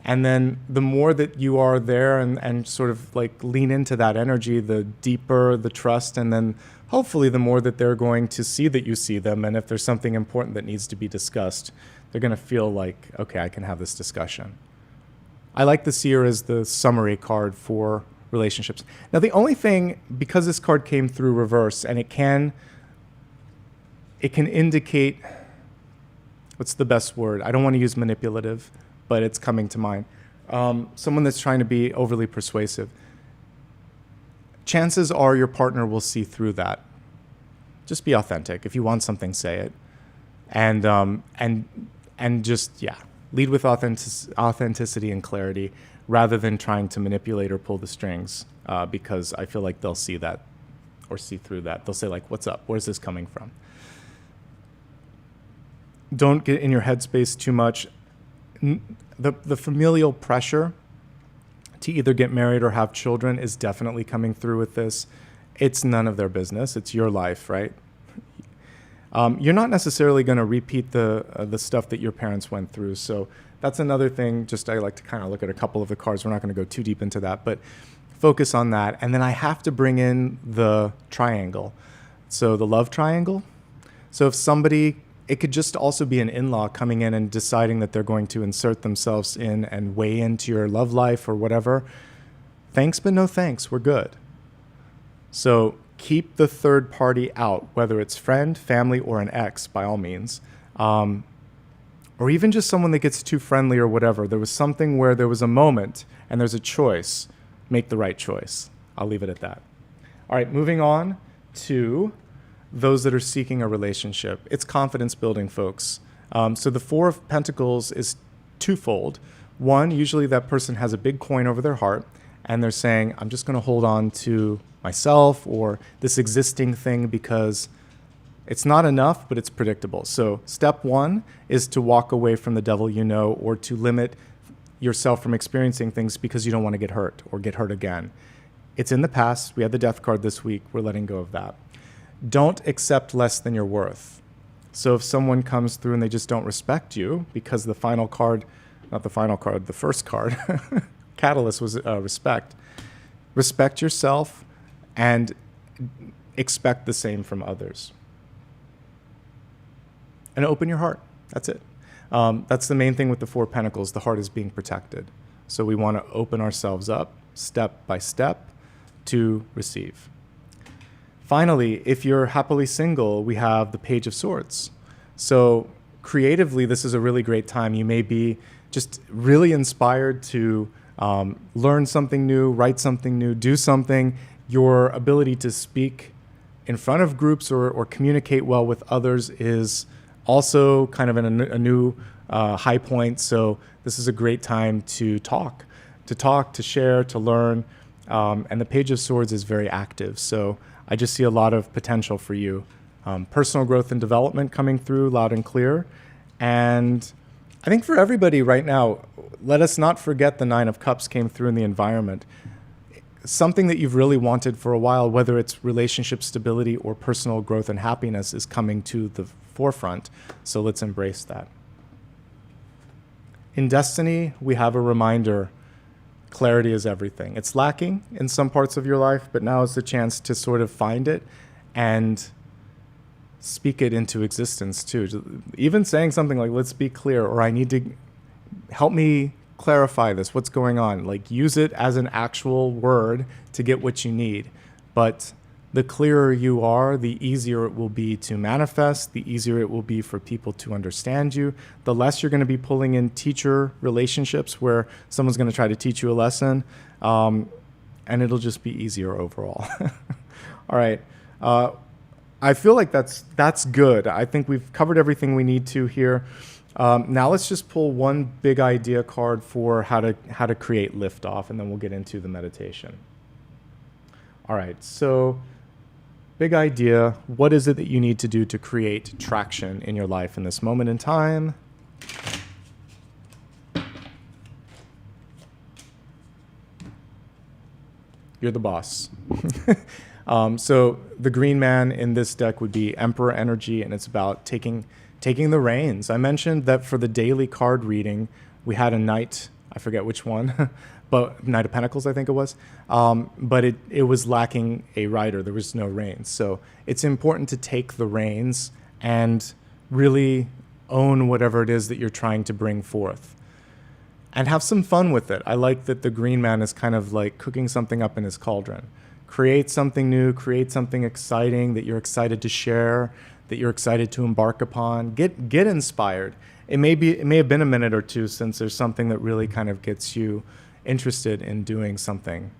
And then the more that you are there and sort of like lean into that energy, the deeper the trust, and then hopefully the more that they're going to see that you see them. And if there's something important that needs to be discussed, they're going to feel like, okay, I can have this discussion. I like the seer as the summary card for relationships. Now, the only thing, because this card came through reverse, and it can indicate, what's the best word? I don't want to use manipulative, but it's coming to mind. Someone that's trying to be overly persuasive. Chances are your partner will see through that. Just be authentic. If you want something, say it. And just, yeah, lead with authenticity and clarity rather than trying to manipulate or pull the strings, because I feel like they'll see that or see through that. They'll say, like, what's up? Where's this coming from? Don't get in your headspace too much. The familial pressure to either get married or have children is definitely coming through with this. It's none of their business. It's your life, right? You're not necessarily going to repeat the stuff that your parents went through. So that's another thing. Just I like to kind of look at a couple of the cards. We're not going to go too deep into that, but focus on that. And then I have to bring in the triangle. So the love triangle. So if somebody, it could just also be an in-law coming in and deciding that they're going to insert themselves in and weigh into your love life or whatever. Thanks, but no thanks. We're good. So keep the third party out, whether it's friend, family, or an ex, by all means. Or even just someone that gets too friendly or whatever. There was something where there was a moment and there's a choice. Make the right choice. I'll leave it at that. All right, moving on to those that are seeking a relationship. It's confidence building, folks. So the Four of Pentacles is twofold. One, usually that person has a big coin over their heart and they're saying, I'm just going to hold on to myself or this existing thing because it's not enough, but it's predictable. So step one is to walk away from the devil you know, or to limit yourself from experiencing things because you don't want to get hurt or get hurt again. It's in the past. We had the death card this week. We're letting go of that. Don't accept less than your worth. So if someone comes through and they just don't respect you because the final card, not the final card, the first card, catalyst was respect. Respect yourself and expect the same from others. And open your heart. That's it. That's the main thing with the Four of Pentacles. The heart is being protected. So we want to open ourselves up step by step to receive. Finally, if you're happily single, we have the Page of Swords. So creatively, this is a really great time. You may be just really inspired to learn something new, write something new, do something. Your ability to speak in front of groups or communicate well with others is also kind of a new high point. So this is a great time to talk, to share, to learn. And the Page of Swords is very active. So I just see a lot of potential for you. Personal growth and development coming through loud and clear. And I think for everybody right now, let us not forget the Nine of Cups came through in the environment. Something that you've really wanted for a while, whether it's relationship stability or personal growth and happiness, is coming to the forefront. So let's embrace that. In Destiny, we have a reminder. Clarity is everything. It's lacking in some parts of your life, but now is the chance to sort of find it and speak it into existence too. Even saying something like, let's be clear, or I need to help me clarify this. What's going on? Like, use it as an actual word to get what you need. But the clearer you are, the easier it will be to manifest, the easier it will be for people to understand you, the less you're going to be pulling in teacher relationships where someone's going to try to teach you a lesson, and it'll just be easier overall. All right. I feel like that's good. I think we've covered everything we need to here. Now let's just pull one big idea card for how to create liftoff, and then we'll get into the meditation. All right, so big idea. What is it that you need to do to create traction in your life in this moment in time? You're the boss. So the green man in this deck would be Emperor energy, and it's about taking the reins. I mentioned that for the daily card reading, we had a Knight I forget which one, but Knight of Pentacles, I think it was. But it was lacking a rider. There was no reins. So it's important to take the reins and really own whatever it is that you're trying to bring forth. And have some fun with it. I like that the green man is kind of like cooking something up in his cauldron. Create something new, create something exciting that you're excited to share, that you're excited to embark upon. Get inspired. It may have been a minute or two since there's something that really kind of gets you interested in doing something.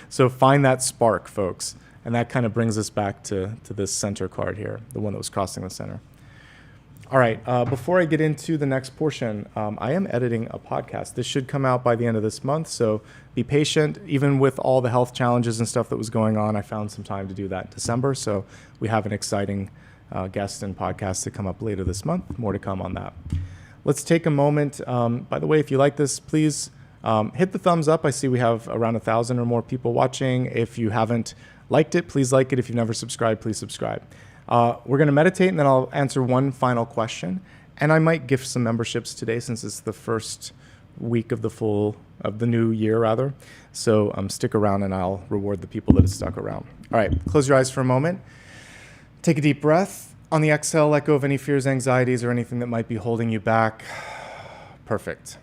So find that spark, folks. And that kind of brings us back to this center card here, the one that was crossing the center. All right, before I get into the next portion, I am editing a podcast. This should come out by the end of this month, so be patient. Even with all the health challenges and stuff that was going on, I found some time to do that in December, so we have an exciting guest and podcast to come up later this month. More to come on that. Let's take a moment. By the way, if you like this, please hit the thumbs up. I see we have around 1,000 or more people watching. If you haven't liked it, please like it. If you've never subscribed, please subscribe. We're going to meditate, and then I'll answer one final question. And I might gift some memberships today since it's the first week of the new year, rather. So stick around, and I'll reward the people that have stuck around. All right, close your eyes for a moment. Take a deep breath. On the exhale, let go of any fears, anxieties, or anything that might be holding you back. Perfect.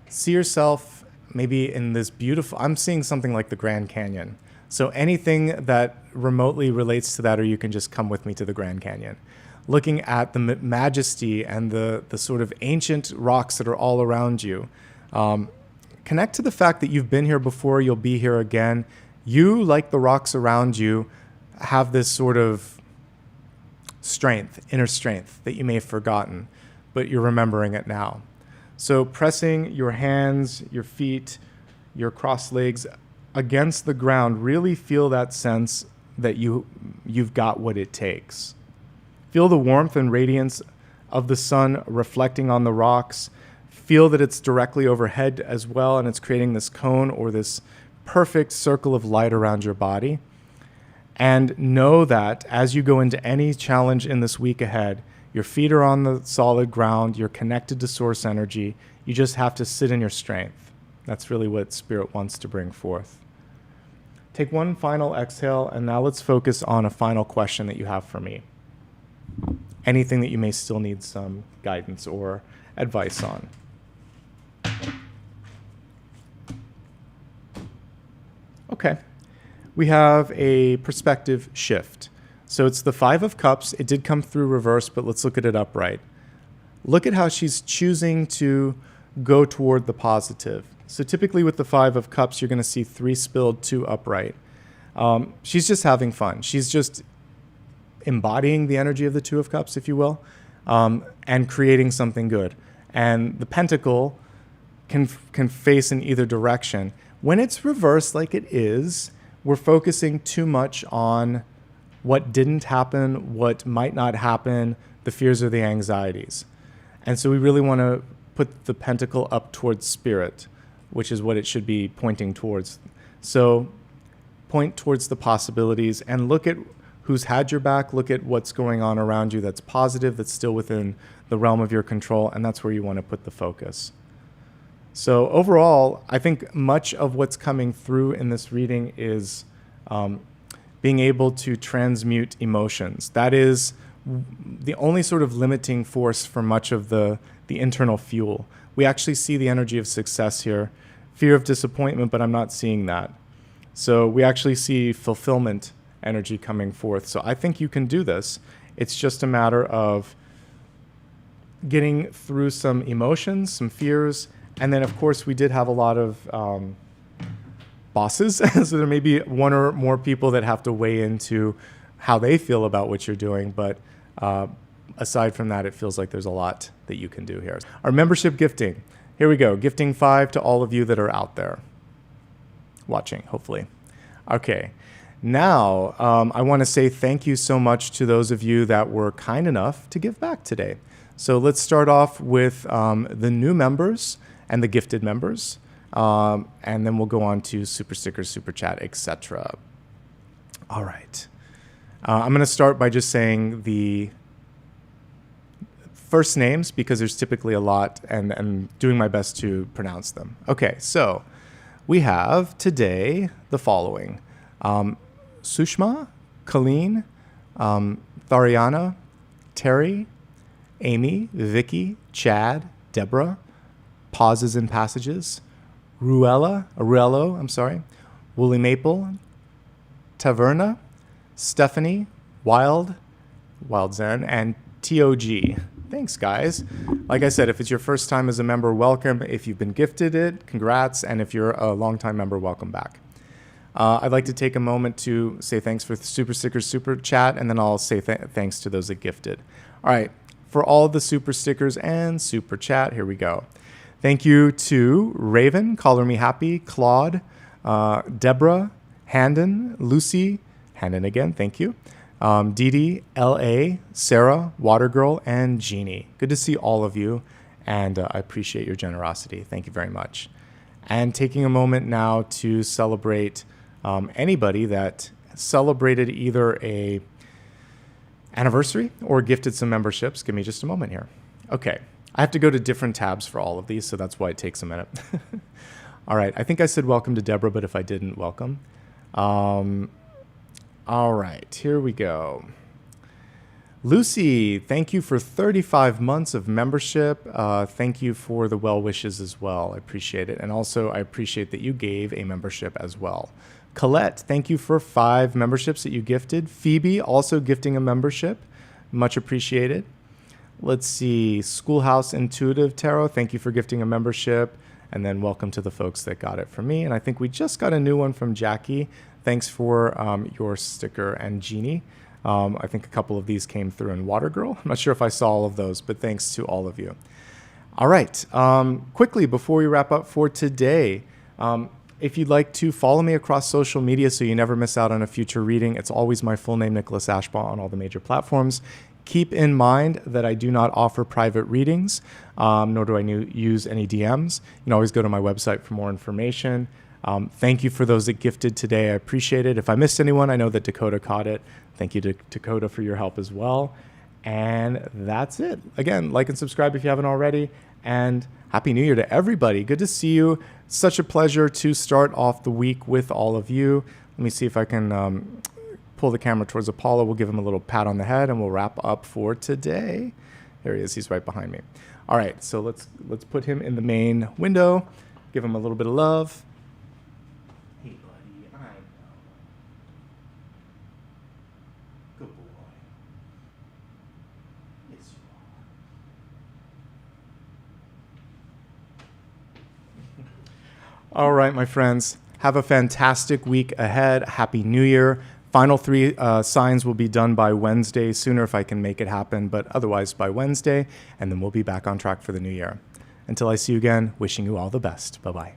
See yourself maybe in this beautiful, I'm seeing something like the Grand Canyon. So anything that remotely relates to that, or you can just come with me to the Grand Canyon. Looking at the majesty and the sort of ancient rocks that are all around you. Connect to the fact that you've been here before, you'll be here again. You, like the rocks around you, have this sort of strength, inner strength that you may have forgotten, but you're remembering it now. So pressing your hands, your feet, your crossed legs against the ground, really feel that sense that you've got what it takes. Feel the warmth and radiance of the sun reflecting on the rocks. Feel that it's directly overhead as well, and it's creating this cone or this perfect circle of light around your body. And know that as you go into any challenge in this week ahead, your feet are on the solid ground, you're connected to source energy, you just have to sit in your strength. That's really what Spirit wants to bring forth. Take one final exhale, and now let's focus on a final question that you have for me. Anything that you may still need some guidance or advice on. Okay. We have a perspective shift. So it's the Five of Cups. It did come through reverse, but let's look at it upright. Look at how she's choosing to go toward the positive. So typically with the Five of Cups, you're going to see 3 spilled, 2 upright. She's just having fun. She's just embodying the energy of the Two of Cups, if you will, and creating something good. And the Pentacle can face in either direction. When it's reversed like it is, we're focusing too much on what didn't happen, what might not happen, the fears or the anxieties. And so we really want to put the Pentacle up towards Spirit, which is what it should be pointing towards. So point towards the possibilities and look at who's had your back, look at what's going on around you that's positive, that's still within the realm of your control, and that's where you want to put the focus. So overall, I think much of what's coming through in this reading is being able to transmute emotions. That is the only sort of limiting force for much of the internal fuel. We actually see the energy of success here, fear of disappointment, but I'm not seeing that. So we actually see fulfillment energy coming forth. So I think you can do this. It's just a matter of getting through some emotions, some fears, and then, of course, we did have a lot of bosses. So there may be one or more people that have to weigh into how they feel about what you're doing. But aside from that, it feels like there's a lot that you can do here. Our membership gifting. Here we go. Gifting 5 to all of you that are out there watching, hopefully. Okay. Now, I want to say thank you so much to those of you that were kind enough to give back today. So let's start off with the new members and the gifted members, and then we'll go on to super stickers, super chat, etc. All right. I'm going to start by just saying the first names because there's typically a lot, and doing my best to pronounce them. Okay, so we have today the following. Sushma, Colleen, Thariana, Terry, Amy, Vicky, Chad, Deborah, Pauses and Passages, Ruello, Woolly Maple, Taverna, Stephanie, Wild Zen, and TOG. Thanks, guys. Like I said, if it's your first time as a member, welcome. If you've been gifted it, congrats. And if you're a longtime member, welcome back. I'd like to take a moment to say thanks for the Super Stickers Super Chat, and then I'll say thanks to those that gifted. All right, for all the Super Stickers and Super Chat, here we go. Thank you to Raven, Color Me Happy, Claude, Deborah, Handon, Lucy, Handon again, thank you. Dee Dee, L.A., Sarah, Watergirl, and Jeannie. Good to see all of you, and I appreciate your generosity. Thank you very much. And taking a moment now to celebrate anybody that celebrated either a anniversary or gifted some memberships. Give me just a moment here. Okay, I have to go to different tabs for all of these, so that's why it takes a minute. All right, I think I said welcome to Deborah, but if I didn't, welcome. All right, here we go. Lucy, thank you for 35 months of membership. Thank you for the well wishes as well. I appreciate it. And also, I appreciate that you gave a membership as well. Colette, thank you for 5 memberships that you gifted. Phoebe, also gifting a membership. Much appreciated. Let's see. Schoolhouse Intuitive Tarot, thank you for gifting a membership. And then welcome to the folks that got it from me. And I think we just got a new one from Jackie. Thanks for your sticker, and Jeannie. I think a couple of these came through in Watergirl. I'm not sure if I saw all of those, but thanks to all of you. All right. Quickly, before we wrap up for today, if you'd like to follow me across social media so you never miss out on a future reading, it's always my full name, Nicholas Ashbaugh, on all the major platforms. Keep in mind that I do not offer private readings, nor do I use any DMs. You can always go to my website for more information. Thank you for those that gifted today. I appreciate it. If I missed anyone, I know that Dakota caught it. Thank you to Dakota for your help as well. And that's it. Again, like and subscribe if you haven't already. And Happy New Year to everybody. Good to see you. Such a pleasure to start off the week with all of you. Let me see if I can pull the camera towards Apollo. We'll give him a little pat on the head and we'll wrap up for today. There he is. He's right behind me. All right, so let's put him in the main window. Give him a little bit of love. Hey, buddy, I know. Good boy. Yes, you are. All right, my friends. Have a fantastic week ahead. Happy New Year. Final 3 signs will be done by Wednesday, sooner if I can make it happen, but otherwise by Wednesday, and then we'll be back on track for the new year. Until I see you again, wishing you all the best. Bye-bye.